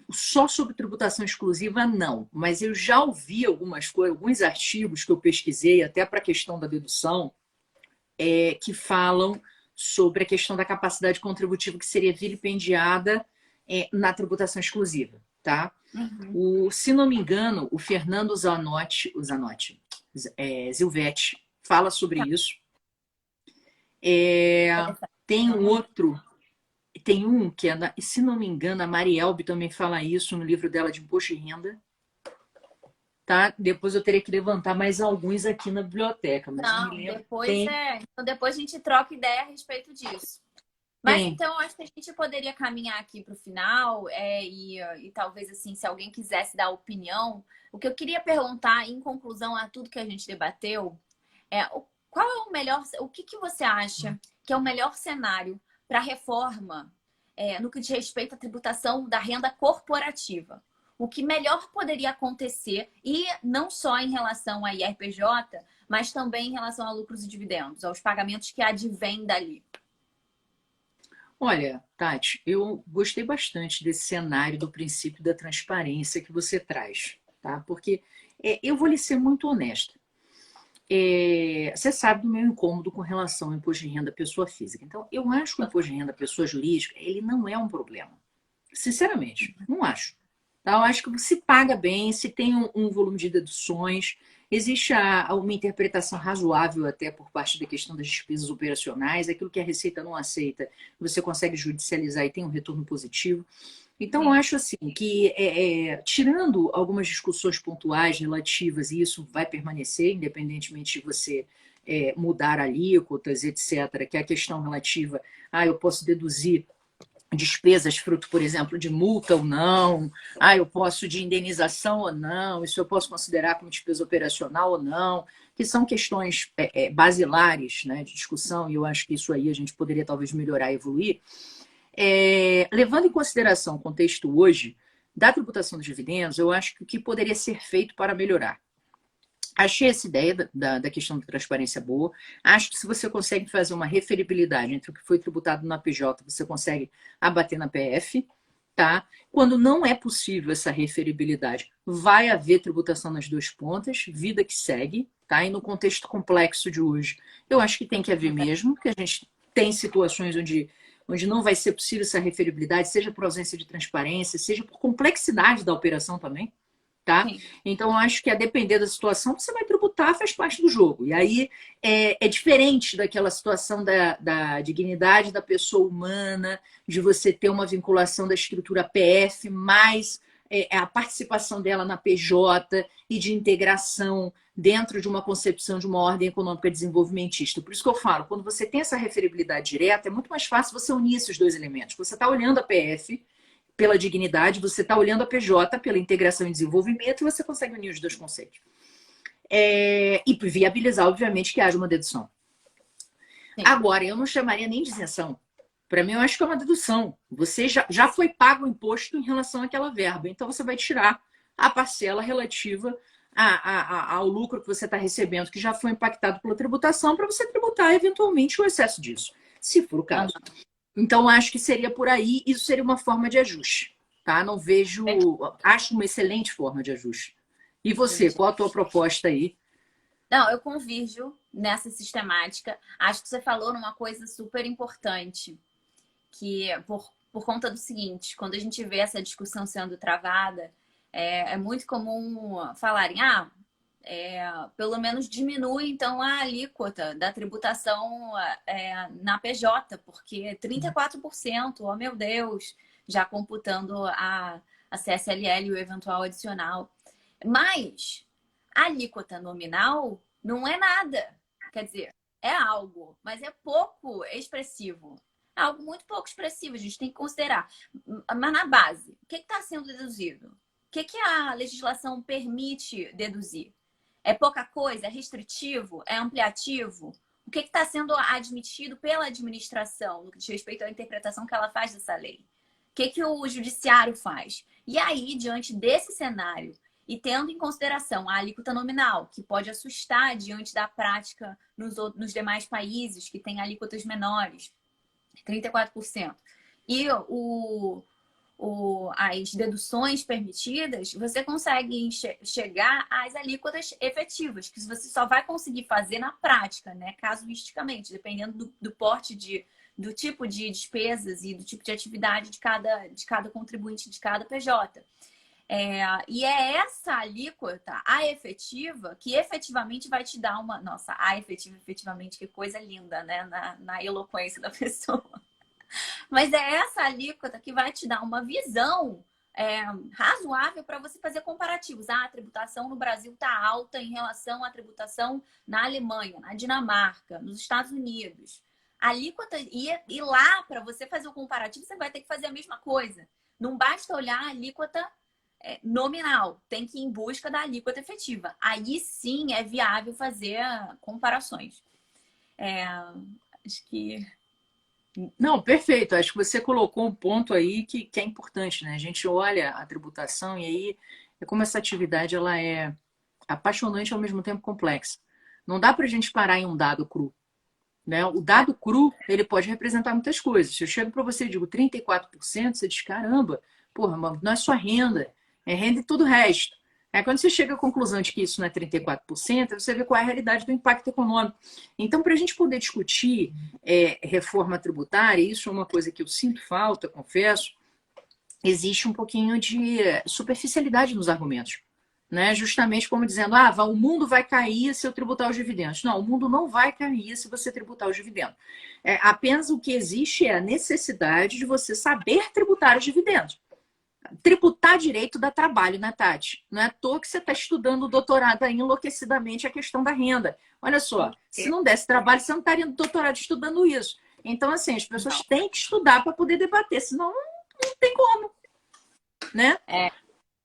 só sobre tributação exclusiva, não. Mas eu já ouvi algumas coisas, alguns artigos que eu pesquisei, até para a questão da dedução, que falam sobre a questão da capacidade contributiva que seria vilipendiada na tributação exclusiva, tá? Se não me engano, o Fernando Zilvetti fala sobre isso. Tem um outro, tem um que se não me engano, a Marielbe também fala isso no livro dela de imposto de renda. Tá? Depois eu teria que levantar mais alguns aqui na biblioteca, mas Não, eu me lembro. então depois a gente troca ideia a respeito disso. Mas então, acho que a gente poderia caminhar aqui para o final e talvez, assim, se alguém quisesse dar opinião, o que eu queria perguntar, em conclusão a tudo que a gente debateu, qual é o melhor, o que você acha que é o melhor cenário para a reforma no que diz respeito à tributação da renda corporativa? O que melhor poderia acontecer, e não só em relação a IRPJ, mas também em relação a lucros e dividendos, aos pagamentos que advêm dali? Olha, Tati, eu gostei bastante desse cenário do princípio da transparência que você traz, tá? Porque eu vou lhe ser muito honesta. Você sabe do meu incômodo com relação ao imposto de renda pessoa física. Então, eu acho que o imposto de renda pessoa jurídica, ele não é um problema. Sinceramente, não acho. Tá? Eu acho que se paga bem, se tem um volume de deduções, existe uma interpretação razoável até por parte da questão das despesas operacionais, aquilo que a Receita não aceita, você consegue judicializar e tem um retorno positivo. Então, eu acho assim que, tirando algumas discussões pontuais relativas, e isso vai permanecer, independentemente de você mudar alíquotas, etc., que é a questão relativa, eu posso deduzir despesas fruto, por exemplo, de multa ou não, eu posso de indenização ou não, isso eu posso considerar como despesa operacional ou não, que são questões basilares, né, de discussão, e eu acho que isso aí a gente poderia talvez melhorar e evoluir. Levando em consideração o contexto hoje da tributação dos dividendos, eu acho que o que poderia ser feito para melhorar. Achei essa ideia da questão da transparência boa. Acho que se você consegue fazer uma referibilidade entre o que foi tributado na PJ, você consegue abater na PF, tá? Quando não é possível essa referibilidade, vai haver tributação nas duas pontas, vida que segue, tá? E no contexto complexo de hoje, eu acho que tem que haver mesmo, porque a gente tem situações onde não vai ser possível essa referibilidade, seja por ausência de transparência, seja por complexidade da operação também. Tá? Então, eu acho que a depender da situação, você vai tributar, faz parte do jogo. E aí é diferente daquela situação da dignidade da pessoa humana, de você ter uma vinculação da estrutura PF, mais a participação dela na PJ e de integração dentro de uma concepção de uma ordem econômica desenvolvimentista. Por isso que eu falo, quando você tem essa referibilidade direta, é muito mais fácil você unir esses dois elementos. Você está olhando a PF pela dignidade, você está olhando a PJ pela integração e desenvolvimento e você consegue unir os dois conceitos. E viabilizar, obviamente, que haja uma dedução. Sim. Agora, eu não chamaria nem de isenção. Para mim, eu acho que é uma dedução. Você já foi pago o imposto em relação àquela verba. Então, você vai tirar a parcela relativa ao lucro que você está recebendo, que já foi impactado pela tributação, para você tributar, eventualmente, o excesso disso, se for o caso. Então, acho que seria por aí, isso seria uma forma de ajuste, tá? Não vejo... Acho uma excelente forma de ajuste. E você, qual a tua proposta aí? Não, eu convirjo nessa sistemática. Acho que você falou numa coisa super importante, que por conta do seguinte, quando a gente vê essa discussão sendo travada, é muito comum falarem, pelo menos diminui, então, a alíquota da tributação na PJ, porque 34%, oh meu Deus, já computando a CSLL e o eventual adicional. Mas a alíquota nominal não é nada. Quer dizer, é algo, mas é pouco expressivo. É algo muito pouco expressivo, a gente tem que considerar. Mas na base, o que está sendo deduzido? O que a legislação permite deduzir? É pouca coisa? É restritivo? É ampliativo? O que está sendo admitido pela administração no que diz respeito à interpretação que ela faz dessa lei? O que o judiciário faz? E aí, diante desse cenário, e tendo em consideração a alíquota nominal, que pode assustar diante da prática nos demais países que têm alíquotas menores, 34%, e as deduções permitidas, você consegue chegar às alíquotas efetivas, que você só vai conseguir fazer na prática, né? Casuisticamente, dependendo do porte do tipo de despesas e do tipo de atividade de cada contribuinte, de cada PJ. E é essa alíquota, a efetiva, que efetivamente vai te dar uma... Nossa, a efetiva, efetivamente, que coisa linda, né? Na eloquência da pessoa. Mas é essa alíquota que vai te dar uma visão razoável para você fazer comparativos. A tributação no Brasil está alta em relação à tributação na Alemanha, na Dinamarca, nos Estados Unidos. A alíquota, e lá, para você fazer o comparativo, você vai ter que fazer a mesma coisa. Não basta olhar a alíquota nominal, tem que ir em busca da alíquota efetiva. Aí sim é viável fazer comparações. Acho que... Não, perfeito. Acho que você colocou um ponto aí que é importante, né? A gente olha a tributação e aí é como essa atividade ela é apaixonante e ao mesmo tempo complexa. Não dá para a gente parar em um dado cru, né? O dado cru, ele pode representar muitas coisas. Se eu chego para você e digo 34%, você diz, caramba, porra, mano, não é só renda, é renda e tudo o resto. Quando você chega à conclusão de que isso não é 34%, você vê qual é a realidade do impacto econômico. Então, para a gente poder discutir reforma tributária, isso é uma coisa que eu sinto falta, confesso, existe um pouquinho de superficialidade nos argumentos. Né? Justamente como dizendo, o mundo vai cair se eu tributar os dividendos. Não, o mundo não vai cair se você tributar os dividendos. Apenas o que existe é a necessidade de você saber tributar os dividendos. Tributar direito dá trabalho, né, Tati? Não é à toa que você está estudando o doutorado aí enlouquecidamente a questão da renda. Olha só, se não desse trabalho, você não estaria no doutorado estudando isso. Então, assim, as pessoas têm que estudar para poder debater, senão não tem como, né?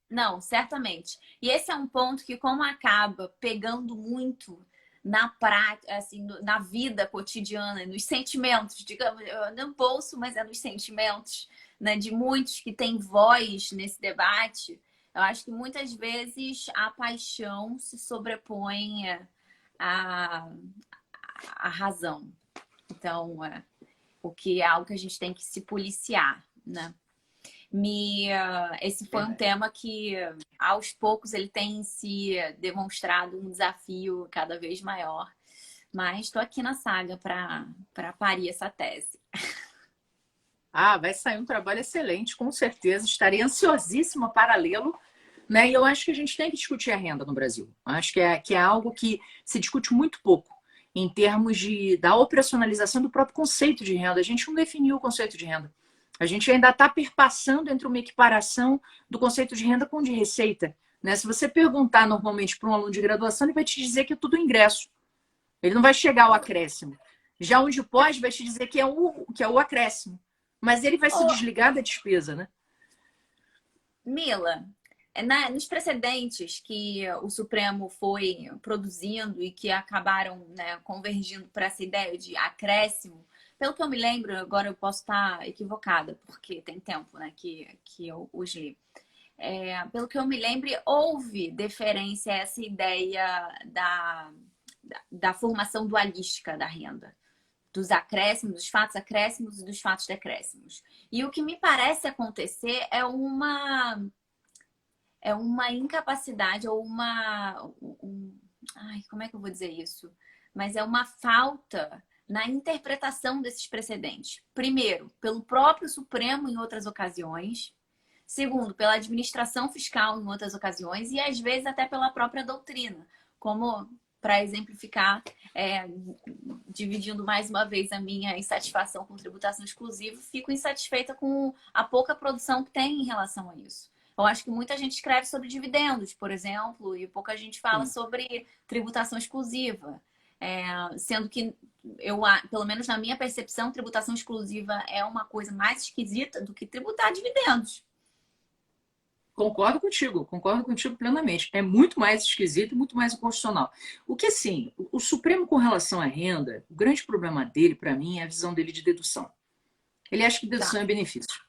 Não, certamente. E esse é um ponto que, como acaba pegando muito na prática, assim, na vida cotidiana, nos sentimentos, digamos, no bolso, mas é nos sentimentos, né, de muitos que têm voz nesse debate, eu acho que muitas vezes a paixão se sobrepõe à razão. Então, o que é algo que a gente tem que se policiar, né? Esse foi um tema que, aos poucos, ele tem se demonstrado um desafio cada vez maior. Mas estou aqui na saga para parir essa tese. Vai sair um trabalho excelente, com certeza. Estarei ansiosíssima para lê-lo. Né? E eu acho que a gente tem que discutir a renda no Brasil. Acho que é algo que se discute muito pouco em termos da operacionalização do próprio conceito de renda. A gente não definiu o conceito de renda. A gente ainda está perpassando entre uma equiparação do conceito de renda com o de receita. Né? Se você perguntar normalmente para um aluno de graduação, ele vai te dizer que é tudo ingresso. Ele não vai chegar ao acréscimo. Já onde pode, vai te dizer que é o acréscimo. Mas ele vai se desligar da despesa, né? Mila, nos precedentes que o Supremo foi produzindo e que acabaram, né, convergindo para essa ideia de acréscimo, pelo que eu me lembro, agora eu posso estar equivocada, porque tem tempo, né, que eu os li. Pelo que eu me lembro, houve deferência a essa ideia da formação dualística da renda, dos acréscimos, dos fatos acréscimos e dos fatos decréscimos. E o que me parece acontecer é uma incapacidade ou como é que eu vou dizer isso? Mas é uma falta na interpretação desses precedentes. Primeiro, pelo próprio Supremo em outras ocasiões. Segundo, pela administração fiscal em outras ocasiões. E às vezes até pela própria doutrina. Como, para exemplificar, dividindo mais uma vez a minha insatisfação com tributação exclusiva, fico insatisfeita com a pouca produção que tem em relação a isso. Eu acho que muita gente escreve sobre dividendos, por exemplo, e pouca gente fala sobre tributação exclusiva. Sendo que, pelo menos na minha percepção, tributação exclusiva é uma coisa mais esquisita do que tributar dividendos. concordo contigo plenamente. É muito mais esquisito e muito mais inconstitucional. O que, assim, o Supremo com relação à renda, o grande problema dele, para mim, é a visão dele de dedução. Ele acha que dedução Tá. é benefício.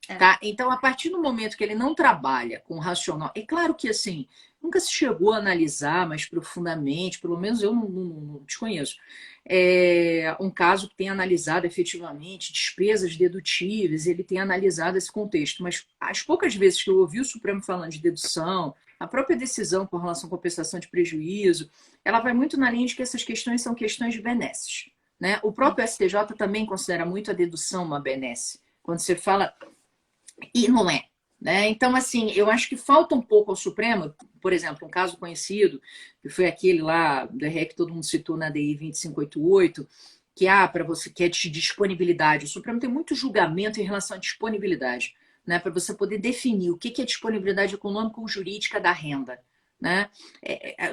É. Tá? Então, a partir do momento que ele não trabalha com racional, é claro que assim, nunca se chegou a analisar mais profundamente, pelo menos eu não desconheço, um caso que tenha analisado efetivamente despesas dedutíveis, ele tem analisado esse contexto, mas as poucas vezes que eu ouvi o Supremo falando de dedução, a própria decisão com relação à compensação de prejuízo, ela vai muito na linha de que essas questões são questões de benesses. Né? O próprio STJ também considera muito a dedução uma benesse. Quando você fala e não é. Né? Então, assim, eu acho que falta um pouco ao Supremo, por exemplo, um caso conhecido, que foi aquele lá do REC que todo mundo citou na DI 2588, que para você que é de disponibilidade. O Supremo tem muito julgamento em relação à disponibilidade, né? Para você poder definir o que é disponibilidade econômica ou jurídica da renda. Né?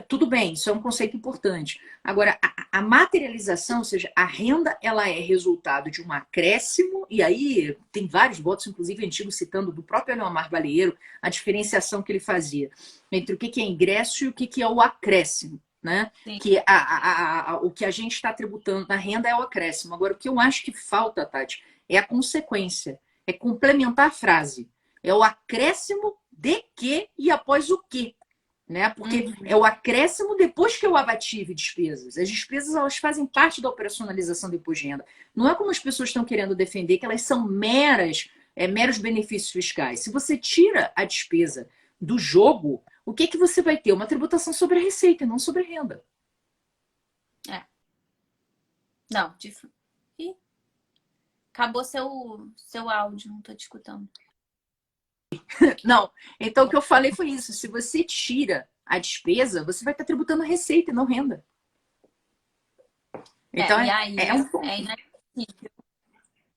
Tudo bem, isso é um conceito importante. Agora, a materialização, ou seja, a renda, ela é resultado de um acréscimo, e aí tem vários votos, inclusive antigos, citando do próprio Leomar Balieiro, a diferenciação que ele fazia entre o que é ingresso e o que é o acréscimo. Né? Que o que a gente está tributando na renda é o acréscimo. Agora, o que eu acho que falta, Tati, é a consequência, é complementar a frase. É o acréscimo de que e após o que. Né? Porque é o acréscimo depois que eu abative despesas. As despesas elas fazem parte da operacionalização do imposto de renda. Não é como as pessoas estão querendo defender, que elas são meros benefícios fiscais. Se você tira a despesa do jogo, o que você vai ter? Uma tributação sobre a receita, não sobre a renda. Não, Ih, acabou seu áudio, não estou te escutando. Não, então o que eu falei foi isso. Se você tira a despesa, você vai estar tributando a receita e não renda. Então, e aí é um ponto. é inadmissível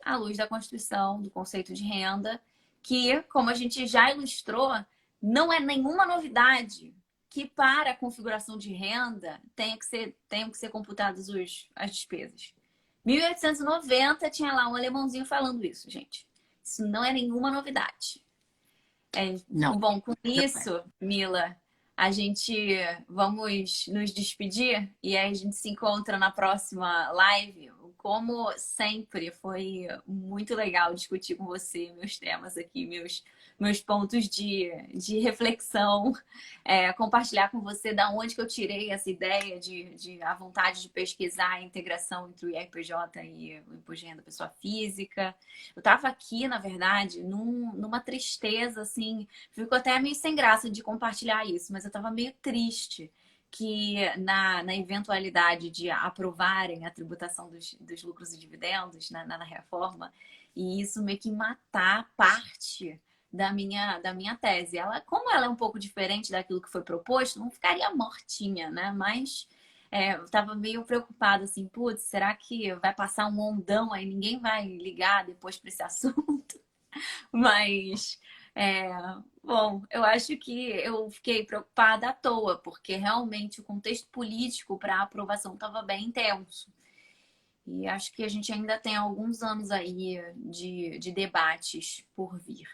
à luz da Constituição, do conceito de renda, que, como a gente já ilustrou, não é nenhuma novidade que para a configuração de renda tenham que ser computadas as despesas. 1890 tinha lá um alemãozinho falando isso, gente. Isso não é nenhuma novidade. Não. Bom, com isso, Mila, a gente vamos nos despedir e aí a gente se encontra na próxima live. Como sempre, foi muito legal discutir com você meus temas aqui, meus pontos de reflexão, compartilhar com você da onde que eu tirei essa ideia de a vontade de pesquisar a integração entre o IRPJ e o Imposto de Renda Pessoa Física. Eu estava aqui, na verdade, numa tristeza, assim, fico até meio sem graça de compartilhar isso, mas eu estava meio triste que na eventualidade de aprovarem a tributação dos lucros e dividendos na reforma, e isso meio que matar parte da minha tese. Como ela é um pouco diferente daquilo que foi proposto, não ficaria mortinha, né? Mas eu estava meio preocupada, assim, putz, será que vai passar um ondão aí, ninguém vai ligar depois para esse assunto? Mas... bom, eu acho que eu fiquei preocupada à toa, porque realmente o contexto político para a aprovação estava bem intenso. E acho que a gente ainda tem alguns anos aí de debates por vir.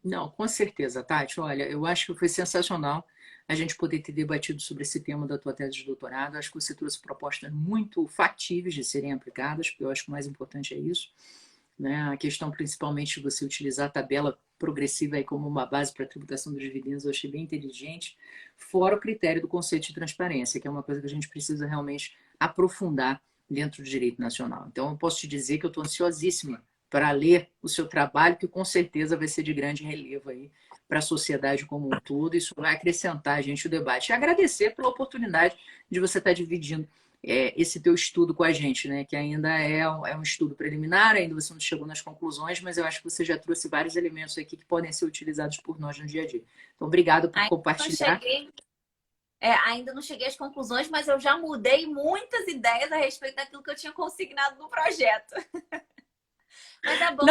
Não, com certeza, Tati. Olha, eu acho que foi sensacional a gente poder ter debatido sobre esse tema da tua tese de doutorado. Acho que você trouxe propostas muito factíveis de serem aplicadas, porque eu acho que o mais importante é isso. Né? A questão principalmente de você utilizar a tabela progressiva aí como uma base para a tributação dos dividendos, eu achei bem inteligente, fora o critério do conceito de transparência, que é uma coisa que a gente precisa realmente aprofundar dentro do direito nacional. Então, eu posso te dizer que eu estou ansiosíssima para ler o seu trabalho, que com certeza vai ser de grande relevo aí para a sociedade como um todo. Isso vai acrescentar a gente o debate. E agradecer pela oportunidade de você estar dividindo esse teu estudo com a gente, né? Que ainda é um estudo preliminar, ainda você não chegou nas conclusões, mas eu acho que você já trouxe vários elementos aqui que podem ser utilizados por nós no dia a dia. Então, obrigado por compartilhar. Ainda não cheguei às conclusões, mas eu já mudei muitas ideias a respeito daquilo que eu tinha consignado no projeto. Mas é bom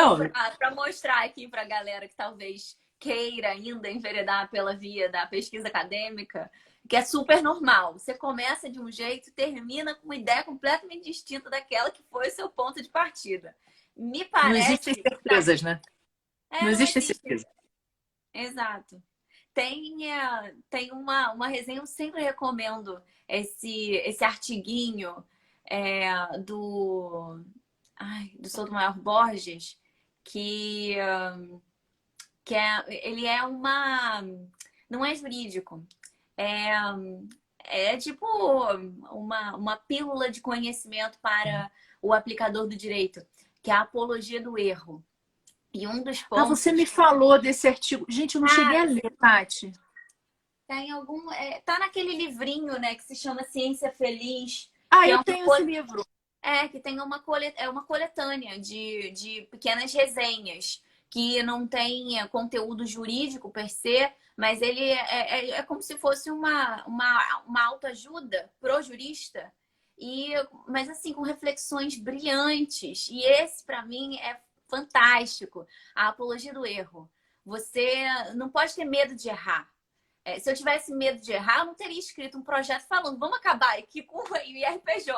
para mostrar aqui para a galera que talvez queira ainda enveredar pela via da pesquisa acadêmica, que é super normal. Você começa de um jeito e termina com uma ideia completamente distinta daquela que foi o seu ponto de partida. Me parece... Não existem certezas, né? Não existem certezas. exato. Tem uma resenha, eu sempre recomendo esse artiguinho do, do Sotomayor Borges, que, ele é não é jurídico, é, é tipo uma pílula de conhecimento para o aplicador do direito, que é a apologia do erro. E um dos Ah, pontos. você me falou desse artigo. Gente, eu não cheguei a Ah, ler, Tati. tem algum. Tá naquele livrinho, né, que se chama Ciência Feliz, Ah, que é eu tenho esse livro. que tem uma coletânea de pequenas resenhas, que não tem conteúdo jurídico per se, mas ele é como se fosse uma autoajuda pro jurista, mas assim, com reflexões brilhantes. E esse, para mim, é fantástico. A apologia do erro. Você não pode ter medo de errar. Se eu tivesse medo de errar, eu não teria escrito um projeto falando, vamos acabar aqui com o IRPJ.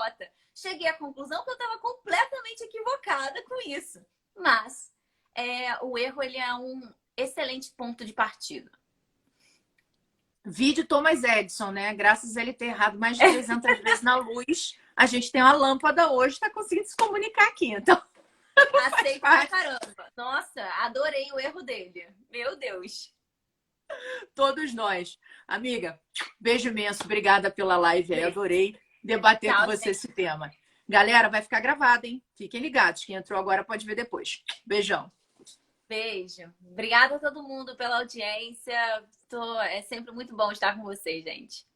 Cheguei à conclusão que eu estava completamente equivocada com isso. Mas o erro, ele é um excelente ponto de partida. Vídeo Thomas Edison, né? Graças a ele ter errado mais de 300 vezes na luz, a gente tem uma lâmpada hoje, está conseguindo se comunicar aqui. Então, aceito pra caramba. Nossa, adorei o erro dele. Meu Deus. todos nós. Amiga, beijo imenso. Obrigada pela live aí. Adorei debater Tchau, com você esse tema. Galera, vai ficar gravado, hein? Fiquem ligados. Quem entrou agora pode ver depois. Beijão. beijo. Obrigada a todo mundo pela audiência. É sempre muito bom estar com vocês, gente.